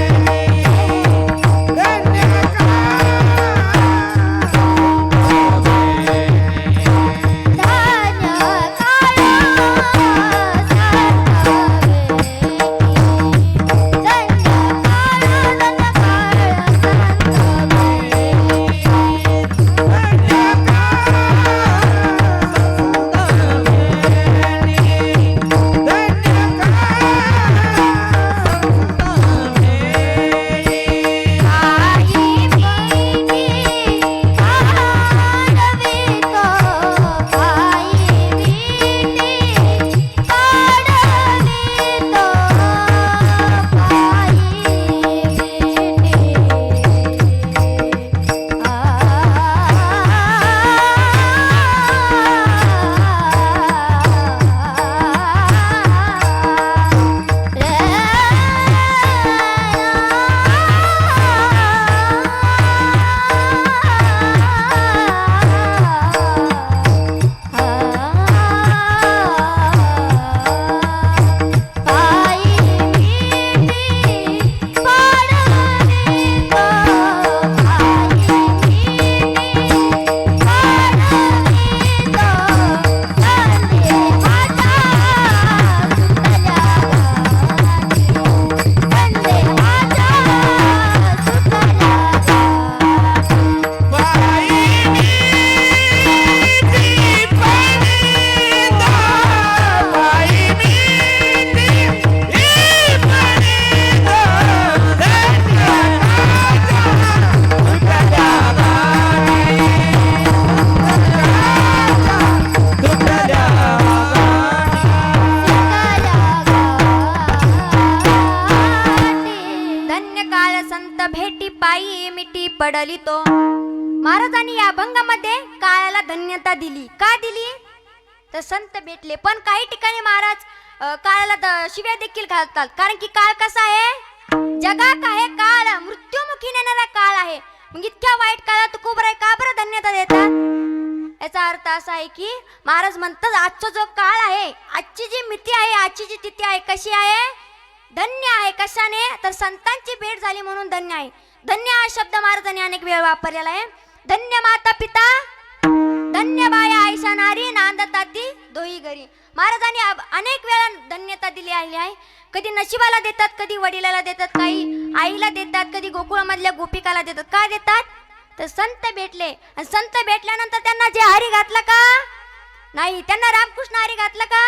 पडली तो. महाराजांनी या अभंगामध्ये काळाला धन्यता दिली. का दिली? तर संत भेटले. पण काही ठिकाणी महाराज काळाला शिव्या देखील घालतात. कारण की काळ कसा आहे? जगात आहे काळ, मृत्युमुखी नेणारा काळ आहे. मग इतक्या वाईट काळात कुबराय का बरं धन्यता देतात? याचा अर्थ असा आहे की महाराज म्हणतात आजचा जो काळ आहे, आजची जी मिती आहे, आजची जी तिथी आहे, कशी आहे? धन्य आहे. कशाने? तर संतांची भेट झाली म्हणून धन्य आहे. धन्य हा शब्द महाराजांनी अनेक वेळा वापरलेला आहे. धन्य माता पिता, धन्य बाया आयशा नारी, नांदताती दोही घरी. महाराजांनी अनेक वेळा धन्यता दिली आहे. कधी नशिबाला देतात, कधी वडिलाला देतात, काही आईला देतात, कधी गोकुळामधल्या गोपिकाला देतात. का देतात? तर संत भेटले. आणि संत भेटल्यानंतर त्यांना जे हरी घातलं का? नाही. त्यांना रामकृष्ण हरी घातलं का?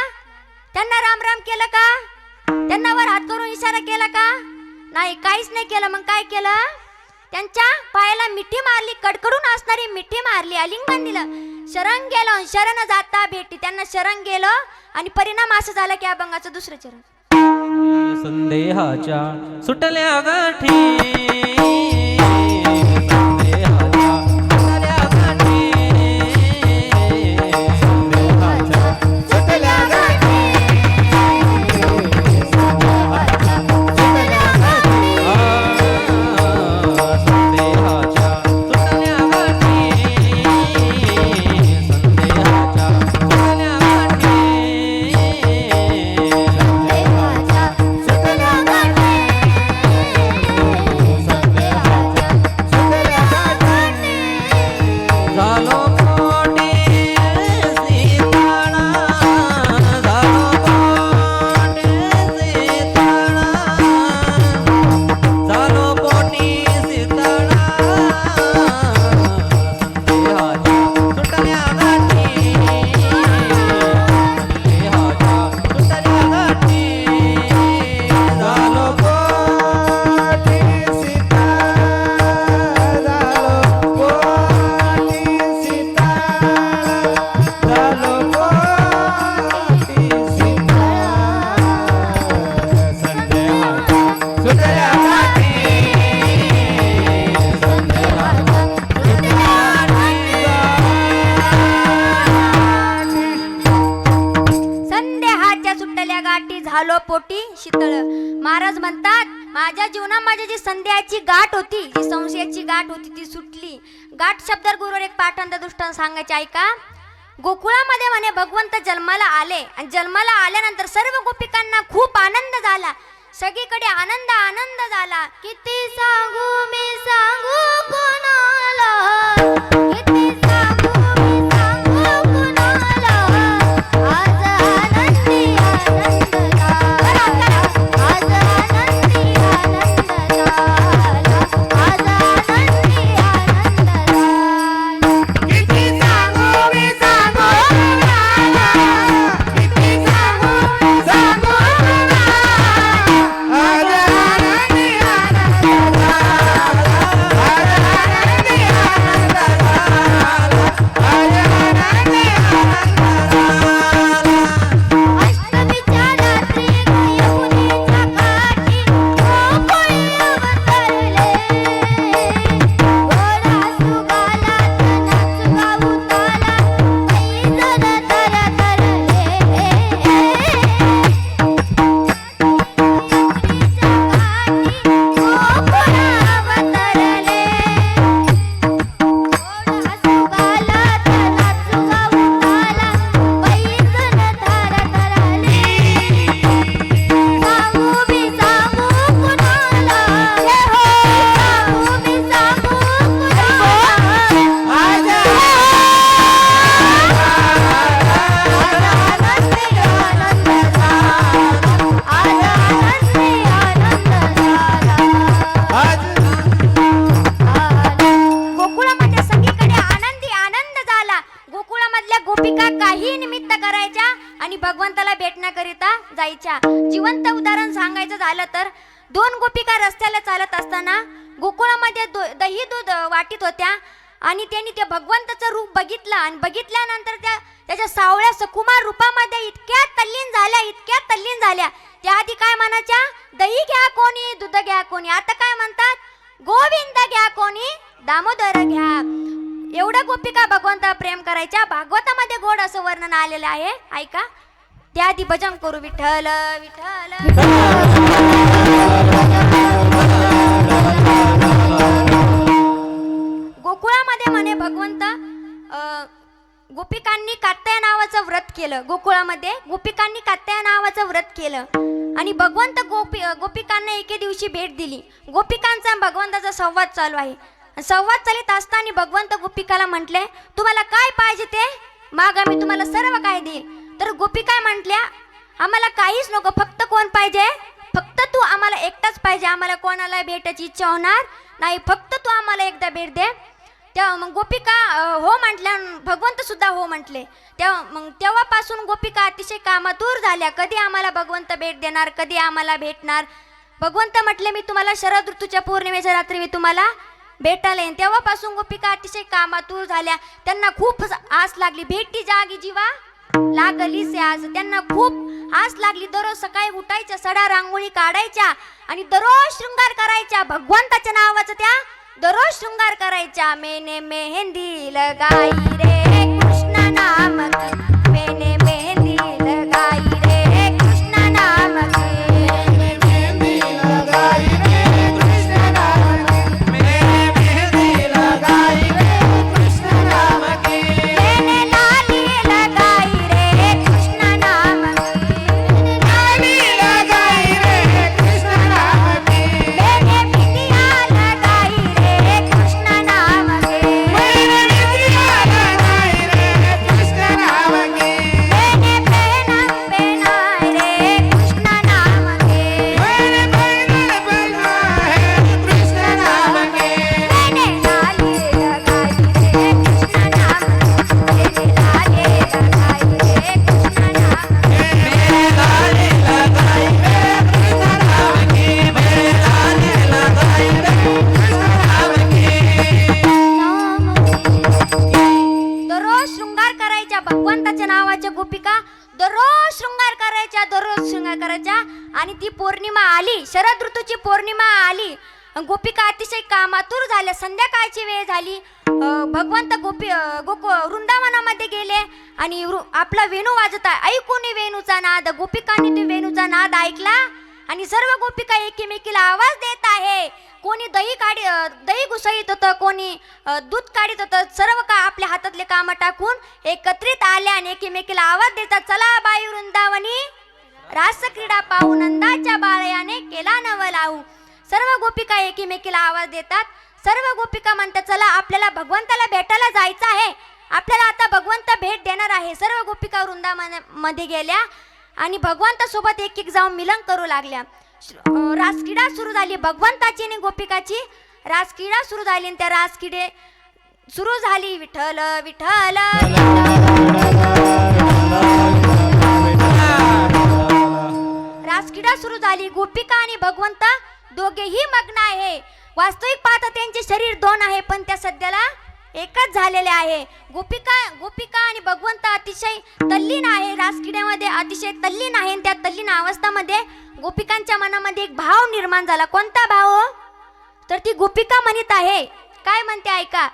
त्यांना राम राम केलं का? त्यांना वर हात करून इशारा केला का? नाही, काहीच नाही केलं. मग काय केलं? त्यांच्या पायाला मिठी मारली, कडकडून असणारी मिठी मारली, आलिंगन दिलं, शरण गेलं. शरण जाता भेटी. त्यांना शरण गेलं आणि परिणाम असं झाला की अभंगाचं दुसरं चरण. संदेहाच्या सुटल्या गाठी, झालो पोटी शीतळ. महाराज म्हणतात माझ्या जीवनामध्ये जी संध्याची गाठ होती, जी संशयाची गाठ होती, ती सुटली. गाठ शब्दावर गुरुवर एक पाठांतर दृष्टांत सांगायचे ऐका. गोकुळामध्ये म्हणे भगवंत जन्माला आले आणि जन्माला आल्यानंतर सर्व गोपिकांना खूप आनंद झाला. सगळीकडे आनंद आनंद झाला. किती सांगू मी सांगू कोणाला, किती सांगू मी सांगू कोणाला. आज आनंदी आनंद झाला, आज आनंदी आनंद झाला, आज आनंदी आनंद झाला. किती सांगू मी सांगू कोणाला, किती सांगू सांगू कोणाला. आज आनंदी आनंद झाला, आज आनंदी आनंद झाला, आज आनंदी आनंद झाला. अष्टमीच्या रात्री यमुनेच्या काठी गोकुळी अवतरले. गोडा सुगाला नाच गाऊ ताला, पैजण तरतरले. यमुनेच्या काठी गोकुळ अवतरले. गोडा सुगाला नाच गाऊ ताला, पैजण तरतरले. सांगू मी सांगू कुणाला, सांगू मी सांगू कुणाला. आज आनंदी आनंद झाला, आज आनंदी आनंद झाला. गोकुळामध्ये सगळीकडे आनंदी आनंद झाला. गोकुळामधल्या गोपिका काही निमित्त करायच्या आणि भगवंताला भेटण्याकरिता जायच्या. जिवंत उदाहरण सांगायचं झालं तर 2 गोपिका रस्त्याला चालत असताना गोकुळामध्ये दही दूध वाटीत होत्या आणि त्यांनी ते भगवंताचं रूप बघितलं आणि बघितल्यानंतर त्याच्या सावळ्या सकुमार रूपामध्ये इतक्या तल्लीन झाल्या, इतक्या तल्लीन झाल्या. त्या आधी काय म्हणायच्या? दही घ्या कोणी, दूध घ्या कोणी. आता काय म्हणतात? गोविंद घ्या कोणी, दामोदर घ्या. एवढं गोपिका भगवंता प्रेम करायच्या. भागवतामध्ये गोड असं वर्णन आलेलं आहे, ऐका. त्याआधी भजन करू विठ्ठल विठ्ठल. गोकुळामध्ये म्हणे भगवंत गोपिकांनी कात्या नावाचं व्रत केलं. गोकुळामध्ये गोपिकांनी कात्या नावाचं व्रत केलं आणि भगवंत गोपिकांना एके दिवशी भेट दिली. गोपिकांचा भगवंताचा संवाद चालू आहे. संवाद चालित असताना भगवंत गोपिकाला म्हटले, तुम्हाला काय पाहिजे ते मागा, मी तुम्हाला सर्व काय देईल. तर गोपिका म्हटल्या, आम्हाला काहीच नको, फक्त कोण पाहिजे, फक्त तू आम्हाला एकटाच पाहिजे, आम्हाला कोणाला भेटायची इच्छा होणार नाही, फक्त तू आम्हाला एकदा भेट दे. तेव्हा मग गोपिका हो म्हटल्या, भगवंत सुद्धा हो म्हटले. तेव्हापासून गोपिका अतिशय कामातूर झाल्या. कधी आम्हाला भगवंत भेट देणार, कधी आम्हाला भेटणार. भगवंत म्हटले, मी तुम्हाला शरद ऋतूच्या पौर्णिमेच्या रात्री मी तुम्हाला भेटायला येईन. तेव्हापासून गोपिका अतिशय कामातूर झाल्या. त्यांना खूप आस लागली, भेटी जागी जीवा लागली से आस. त्यांना खूप आस लागली. दररोज सकाळी उठायच्या, सडा रांगोळी काढायच्या आणि दररोज शृंगार करायच्या. भगवंताच्या नावाचं त्या दररोज शृंगार करायच्या. मैंने मेहंदी लगाई रे कृष्ण नाम की, मैंने मेहंदी लगाई रे कृष्ण नाम की, मैंने मेहंदी लगाई रे कृष्ण नाम की, मैंने मेहंदी लगाई रे कृष्ण नाम की, मैंने लाली लगाई रे कृष्ण नाम की, लाली लगाई रे कृष्ण नाम की, मैंने बिंदिया लगाई रे कृष्ण नाम की, मैंने बिंदिया लगाई रे कृष्ण नाम की, मैंने पहना रे कृष्ण नाम की, मैंने बैंगन पहना है कृष्ण नाम की, मैंने लाली लगाई रे कृष्ण नाम की, मैंने लाली लगाई रे कृष्ण नाम की. मैंने लाली लगाई रे कृष्ण नाम की, मैंने लाली लगाई रे कृष्ण नाम की. दररोज शृंगार करायच्या. भगवंताच्या नावाच्या गोपिका दररोज शृंगार करायच्या, दररोज शृंगार करायच्या. आणि ती पौर्णिमा आली, शरद ऋतूची पौर्णिमा आली. गोपिका अतिशय कामातूर झाल्या. संध्याकाळची वेळ झाली. भगवंत वृंदावनामध्ये गेले आणि आपला वेणू वाजत आहे. ऐकून वेणूचा नाद, गोपिकांनी तो वेणूचा नाद ऐकला आणि सर्व गोपिका एकीमेकीला आवाज देत आहे. कोणी दही घुसळीत होतं, कोणी दूध काढीत होतं. सर्व का आपल्या हातातले काम टाकून एकत्रित आल्या आणि एकीमेकीला आवाज देतात, चला बाई वृंदावनी रास क्रीडा पाहू, नंदाच्या बाळयाने केला नव लावू. सर्व गोपिका एकीमेकीला आवाज देतात. सर्व गोपिका म्हणतात, चला आपल्याला भगवंताला भेटायला जायचं आहे, आपल्याला आता भगवंत भेट देणार आहे. सर्व गोपिका वृंदावनामध्ये गेल्या आणि भगवंतासोबत एक एक जाऊन मिलन करू लागल्या. रासक्रीडा सुरू झाली. भगवंताची आणि गोपिकाची रासक्रीडा सुरू झाली आणि त्या रासक्रीडे सुरू झाली. विठ्ठल विठ्ठल रासक्रीडा सुरू झाली. गोपिका आणि भगवंत दोघेही मग्न आहे. वास्तविक पाहता त्यांचे शरीर दोन आहे, पण त्या सध्याला एकच झालेले आहे. गोपिका आणि भगवंत अतिशय तल्लीन आहे. रासक्रीडेमध्ये अतिशय तल्लीन आहे. त्या तल्लीन अवस्थामध्ये गोपिकांच्या मनामध्ये एक भाव निर्माण झाला. कोणता भाव? तर ती गोपिका म्हणत आहे, काय म्हणते ऐका.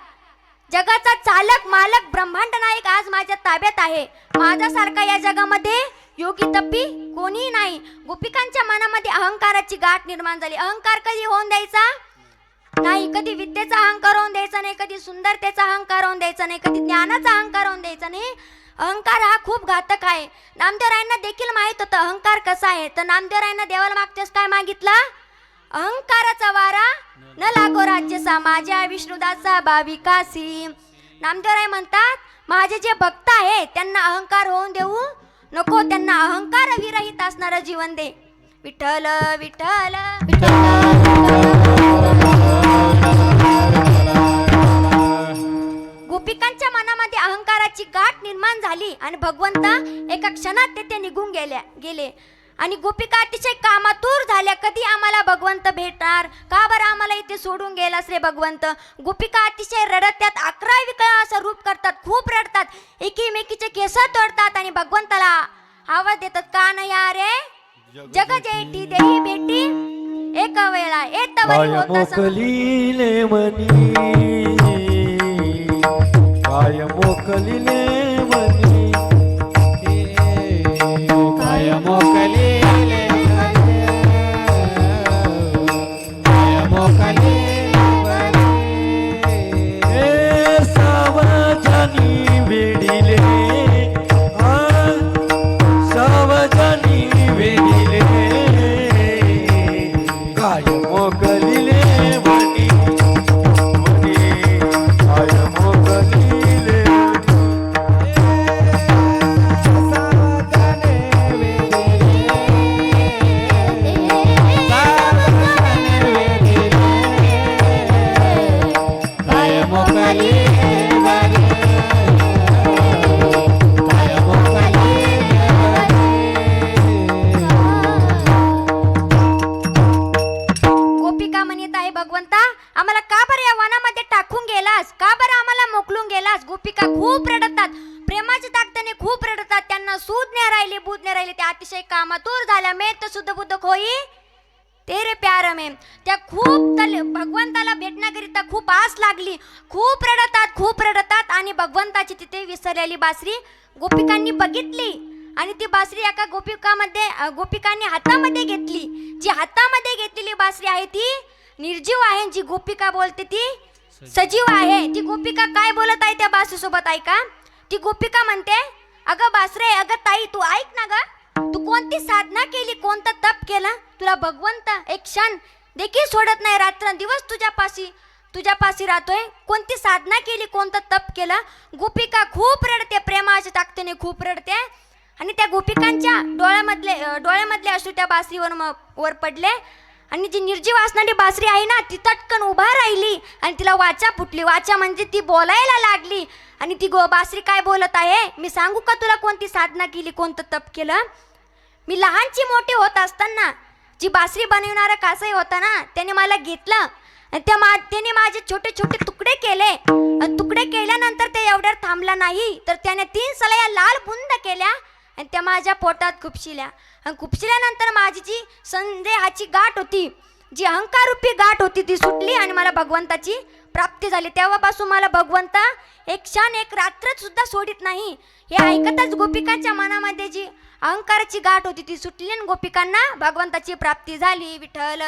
जगाचा चालक मालक ब्रह्मांड नायक आज माझ्या ताब्यात आहे. माझ्यासारखा या जगामध्ये योगी तप्पी कोणी नाही. गोपिकांच्या मनामध्ये अहंकाराची गाठ निर्माण झाली. अहंकार कधी होऊन द्यायचा नाही. कधी विद्येचा अहंकार होऊन द्यायचा नाही, कधी सुंदरतेचा अहंकार होऊन द्यायचा नाही, कधी ज्ञानाचा अहंकार होऊन द्यायचा नाही. अहंकार हा खूप घातक आहे. नामदेवरायांना देखील माहित होतं अहंकार कसा आहे. तर नामदेवरायांना देवाला मागतेच काय मागितलं? अहंकाराचा वारा न लागो राज्यसा, माझ्या विष्णुदासा भाविकासी. नामदेवराय म्हणतात, माझे जे भक्त आहे त्यांना अहंकार होऊन देऊ नको, त्यांना अहंकार विरहित असणारं जीवन दे. विठ्ठल विठ्ठल गोपिकांच्या मनामध्ये अहंकाराची गाठ निर्माण झाली आणि भगवंत एका क्षणात तेथे निघून गेले आणि गोपिका अतिशय कामातूर झाल्या. कधी आम्हाला भगवंत भेटणार, का बरं आम्हाला इथे सोडून गेलास रे भगवंत. गोपिका अतिशय रडत, त्यात 11 विकळा असं रूप करतात, खूप रडतात, एकीमेकीचे केस तोडतात आणि भगवंताला आवाज देतात, का नाही रे जग जेठी देही भेटी एक वेळा येत वरी होता मोकलीले मनी मोकलिले वनी काय मोकलिले काय मोकलिले वनी सावजानी वेडिले सावजानी वेडिले काय मोकलिले वनी काय मोकलिले गोपिका म्हणत आहे, भगवंता आम्हाला का बरं या वनामध्ये टाकून गेलास, का बरं आम्हाला मोकलून गेलास. गोपिका खूप रडतात, प्रेमाच्या ताकदीने खूप रडतात. त्यांना सूद नाही राहिली, बुद्ध नाही राहिली. त्या अतिशय कामातूर झाल्या. मे तर शुद्ध बुद्ध खोई तेरे प्यार में. त्या खूप भगवंताला भेटण्याकरिता खूप आस लागली. खूप रडतात आणि भगवंताची तिथे विसरलेली बासरी गोपिकांनी बघितली आणि ती बासरी एका गोपिकांनी हातामध्ये घेतली. जी हातामध्ये घेतलेली बासरी आहे ती निर्जीव आहे, जी गोपिका बोलते ती सजीव आहे. ती गोपिका काय बोलत आहे त्या बासरी सोबत ऐका. ती गोपिका म्हणते, अगं बासरे, अगं ताई, तू ऐक ना ग, तू कोणती साधना केली, कोणता तप केला, तुला भगवंत एक क्षण देखील सोडत नाही, रात्रंदिवस तुझ्यापाशी राहतोय. कोणती साधना केली, कोणतं तप केलं. गोपिका खूप रडते, प्रेमाच्या ताकदीने खूप रडते आणि त्या गोपिकांच्या डोळ्यामधले अश्रू त्या बासरीवर वर पडले आणि जी निर्जीव असणारी बासरी आहे ना, ती तटकन उभा राहिली आणि तिला वाचा फुटली. वाचा म्हणजे ती बोलायला लागली आणि ती बासरी काय बोलत आहे, मी सांगू का तुला कोणती साधना केली, कोणतं तप केलं. मी लहानची मोठी होत असताना जी बासरी बनवणारा कासाई होता ना, त्याने मला घेतलं आणि त्याने माझे छोटे छोटे तुकडे केले आणि तुकडे केल्यानंतर ते एवढ्यावर थांबला नाही, तर त्याने 3 सळया लाल बुंद केल्या आणि त्या माझ्या पोटात खुपशिल्या आणि खुपशिल्यानंतर माझी जी संदेहाची गाठ होती, जी अहंकारूपी गाठ होती, ती सुटली आणि मला भगवंताची प्राप्ती झाली. तेव्हापासून मला भगवंत एक क्षण एक रात्र सुद्धा सोडित नाही. हे ऐकतच गोपिकांच्या मनामध्ये जी अहंकाराची गाठ होती ती सुटली आणि गोपिकांना भगवंताची प्राप्ती झाली. विठ्ठल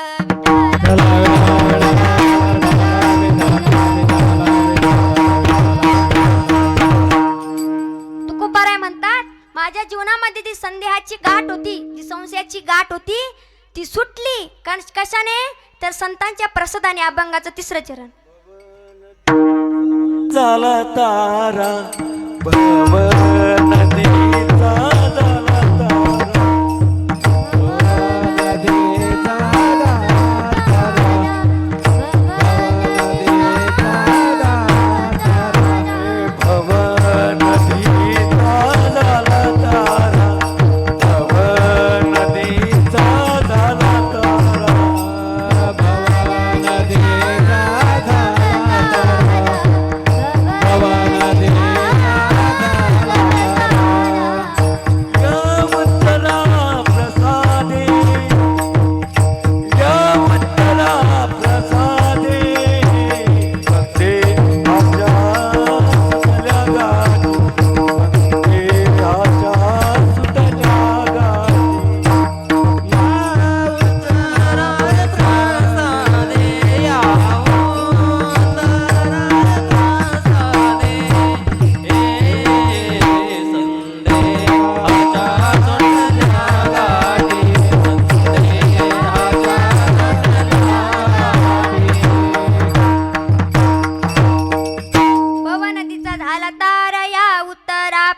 तुकोबाराय म्हणतात, माझ्या जीवनामध्ये जी संदेहाची गाठ होती, जी संशयाची गाठ होती, ती सुटली. कशाने, तर संतांच्या प्रसादाने. अभंगाचं 3रं चरण. झाला तारा भव नदीचा झाला तारा नदीचा झाला तारा भव नदीचा झाला तारा भव नदीचा झाला तारा भव नदीचा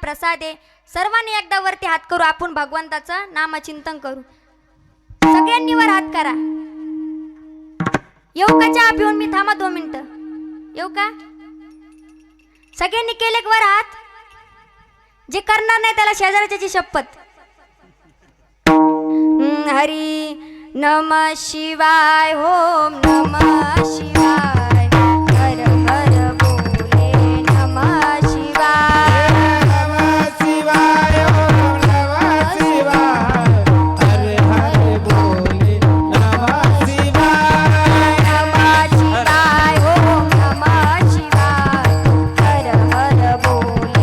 प्रसादे. सर्वांनी एकदा वरती हात करू, आपण भगवंताचं नामचिंतन करू. सगळ्यांनी वर हात करा. येऊ का चहा पिऊन मी, थांबा 2 मिनिटं. येऊ का? सगळ्यांनी केले वर हात. जे करणार नाही त्याला शेजाऱ्याची शपथ. हरी नम शिवाय, ओम नम शिवाय, हर हर बोले नम शिवाय, नम शिवाय, ओम नम शिवाय, हर हर बोले नम शिवाय, नम शिवाय, ओम नम शिवाय, हर हर बोले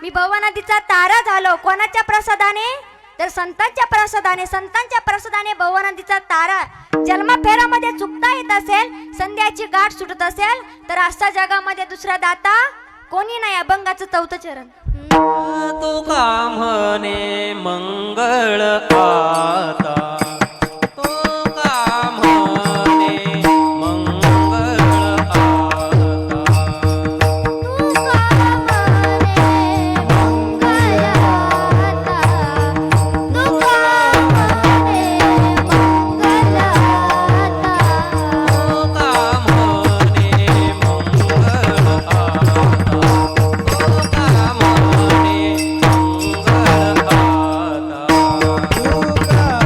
मी भव नदीचा तारा झालो. कोणाच्या प्रसादाने? तर संतांच्या प्रसादाने. संतांच्या प्रसादाने भव नदीचा तारा. जन्मफेरामध्ये चुकता येत असेल, संध्याची गाठ सुटत असेल, तर असा जगामध्ये दुसरा दाता कोणी नाही. अभंगाचं 4थं चरण. तू का म्हणे मंगळ आता, तू का म्हणे मंगळ आता. तू का म्हणे मंगलाता, तू का म्हणे मंगलाता. तू का म्हणे मंगळ आता, तू का म्हणे मंगळ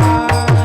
आता.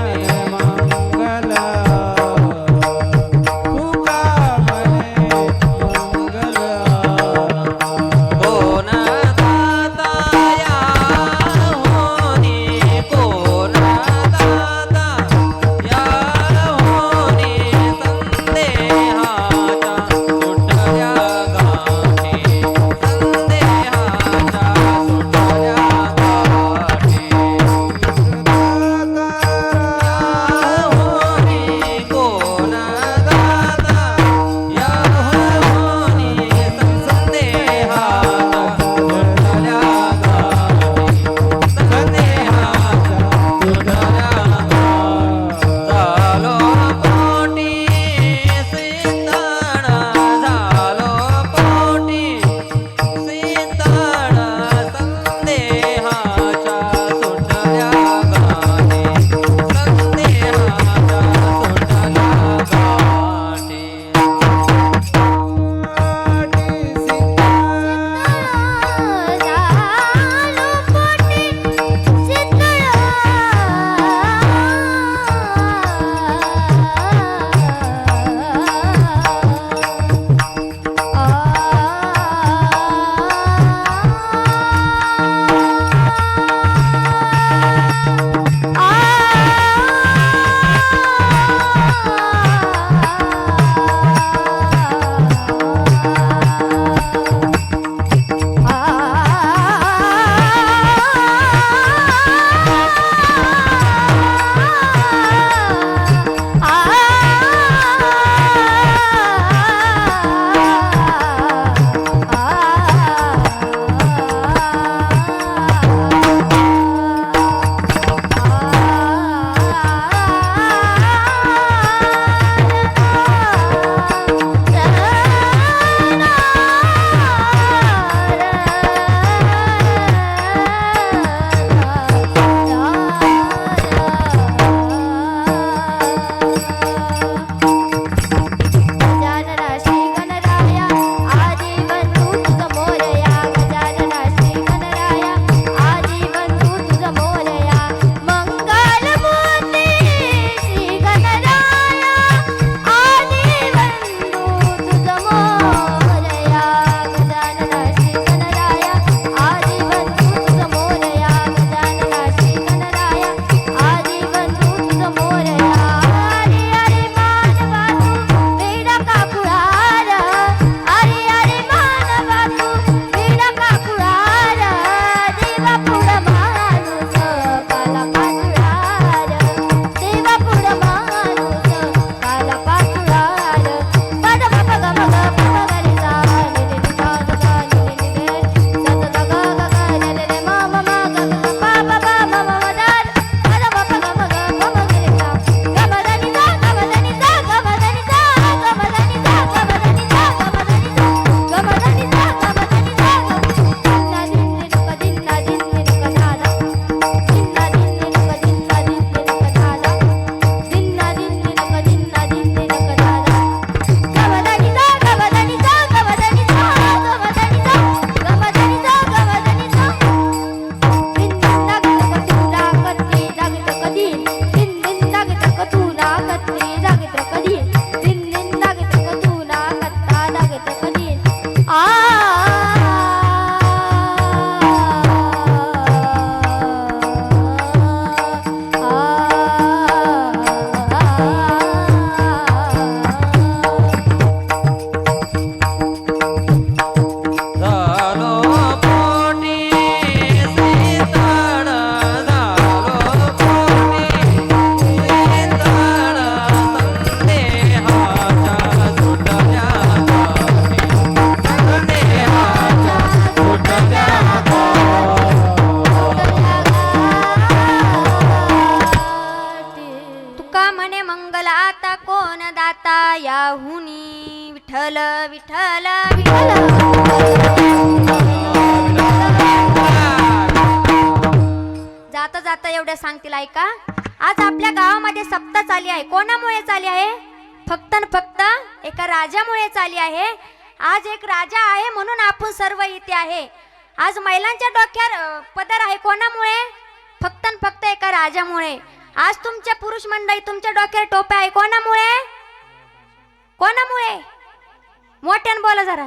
तेवढं सांगतील ऐका. आज आपल्या गावामध्ये सप्ताह चालली आहे. कोणामुळे चालली आहे? फक्त न फक्त एका राजामुळे चालली आहे. आज एक राजा आहे म्हणून आपण सर्व इथे आहे. आज महिलांच्या डोक्यावर पदर आहे. कोणामुळे? फक्त न फक्त एका राजामुळे. आज तुमच्या पुरुष मंडळी तुमच्या डोक्यावर टोप्या आहे. कोणामुळे? कोणामुळे? मोठ्यानं बोला जरा.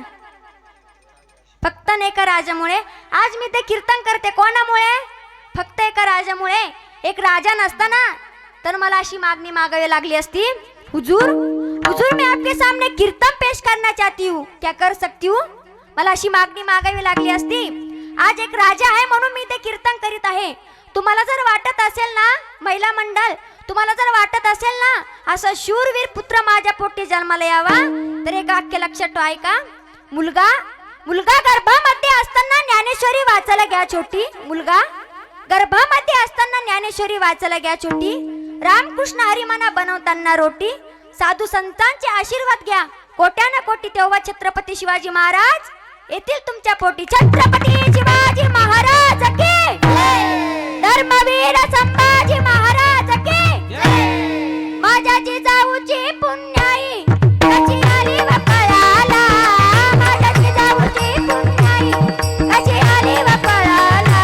फक्त एका राजामुळे. आज मी ते कीर्तन करते. कोणामुळे? फक्त एका राजामुळे. एक राजा नसताना तर मला अशी मागणी मागावी लागली असती. हुजूर, हुजूर मैं आपके सामने कीर्तन पेश करना चाहती हूँ, क्या कर सकती हूँ? मला अशी मागणी मागावी लागली असती. आज एक राजा आहे म्हणून मी ते कीर्तन करीत आहे. तुम्हाला जर वाटत असेल ना महिला मंडळ, तुम्हाला जर वाटत असेल ना असं शूरवीर पुत्र माझ्या पोटी जन्माला यावा तर एक वाक्य लक्षात ठेवा ऐका. मुलगा गर्भामध्ये असताना ज्ञानेश्वरी वाचायला घ्या छोटी. मुलगा गर्भामध्ये असताना ज्ञानेश्वरी वाचायला घ्या छोटी. रामकृष्ण हरिमाना बनवताना रोटी. साधू संतांचे आशीर्वाद घ्या कोट्याना कोटी. तेव्हा छत्रपती शिवाजी महाराज येथील तुमच्या पोटी. छत्रपती शिवाजी महाराज की धर्मवीर संभाजी महाराज की. माझ्या जिजाऊची पुण्याई कशी आली व पळाला. माझ्या जिजाऊची पुण्याई कशी आली व पळाला.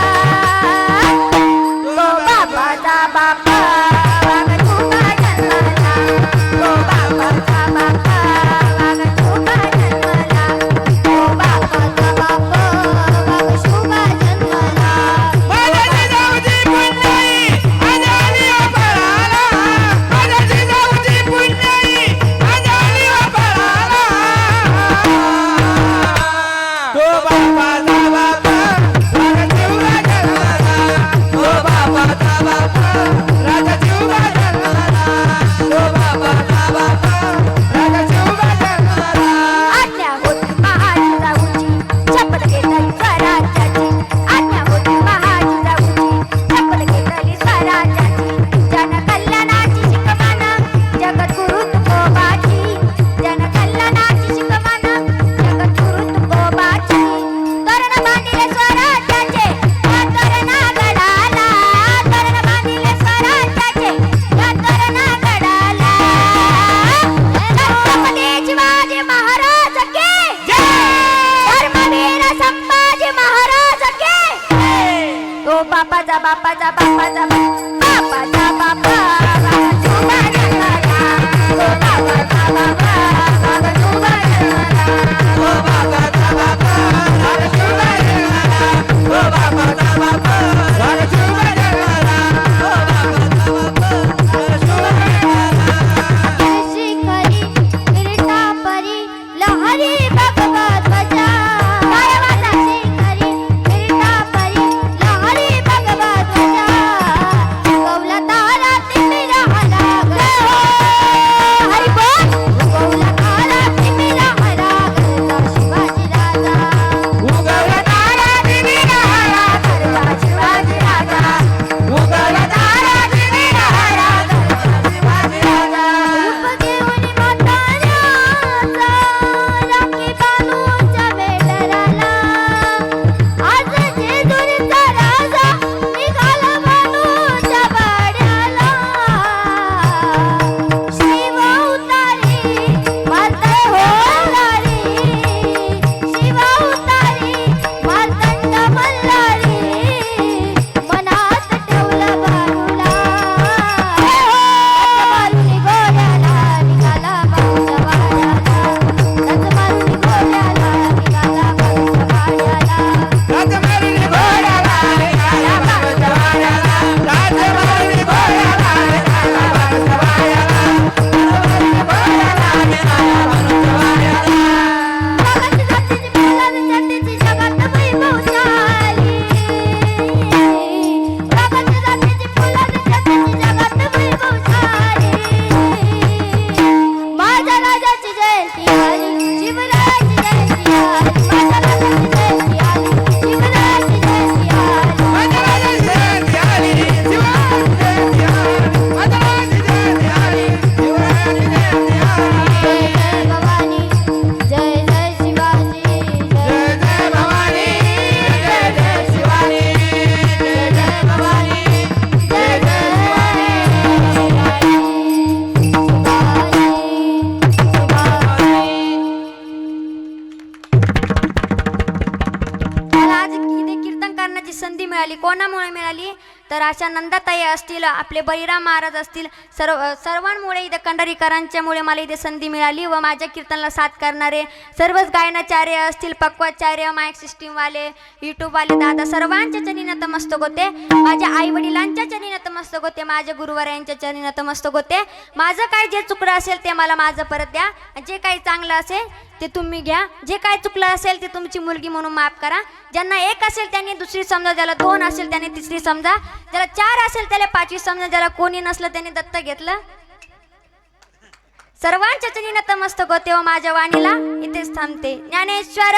तो बाबाचा बापा वाग तुका जन्माला. तो बाबाचा बापा वाग तुका जन्माला. तो बाबाचा बापा वाग शुभा जन्माला. माझ्या जिजाऊची पुण्याई आज आली व पळाला. माझ्या जिजाऊची पुण्याई आज आली व पळाला. तो बापाचा बापा राजा चिवरा जन्माला. तो बापाचा बापा राजा चिवरा जन्माला. तो बापाचा बापा राजा चिवरा जन्माला. आज्ञा होती महाजिजाऊची शपथ घेतली स्वराज्याची. आज्ञा होती महाजिजाऊची शपथ घेतली स्वराज्याची. जनकल्याणाची शिकवण जगद्गुरु तुकोबाची. जनकल्याणाची शिकवण जगद्गुरु तुकोबाची. तोरण बांधिले स्वराज्याचे या तोरणा गडाला. तोरण बांधिले स्वराज्याचे या तोरणा गडाला. छत्रपती शिवाजी महाराज की धर्मवीर संभाजी महाराज की. तो बापाचा बापाचा बापाचा बापाचा बापा वागा शुभा जन्माला. तो बापाचा बापा वागा शुभा जन्माला. तो बापाचा बापा राजा चिवरा जन्माला. तो बापाचा बापा राजा चिवरा जन्माला. तो बापाचा बापा राजा चिवरा जन्माला. शिखरी विरटा परी लहरी भगवत ध्वजा. शिखरी विरटा परी लहरी भगवत ध्वजा. कौला ताराती कीर्तनाची संधी मिळाली. कोणामुळे मिळाली तर अशा नंदाताई असतील, आपले बळीराम महाराज असतील, सर्वांमुळे इथे कंडारीकरांच्यामुळे मला इथे संधी मिळाली. व माझ्या कीर्तनाला साथ करणारे सर्वच गायनाचार्य असतील, पक्वाचार्य, माईक सिस्टीमवाले, यूट्यूबवाले दादा, सर्वांच्या चरणी नतमस्तक होते. माझ्या आई वडिलांच्या चरणी नतमस्तक होते. माझ्या गुरुवरायांच्या चरणी नतमस्तक होते. माझं काय जे चुकलं असेल ते मला माझं परत द्या. जे काही चांगलं असेल ते तुम्ही घ्या. जे काय चुकलं असेल ते तुमची मुलगी म्हणून माफ करा. ज्यांना एक असेल त्यांनी दुसरी समजा, ज्याला दोन असेल त्याने तिसरी समजा, ज्याला चार असेल त्याला पाचवी समजा, ज्याला कोणी नसलं त्याने दत्त घेतलं. सर्वांच्या चरणी नतमस्तक होते व माझ्या वाणीला इथेच थांबते. ज्ञानेश्वर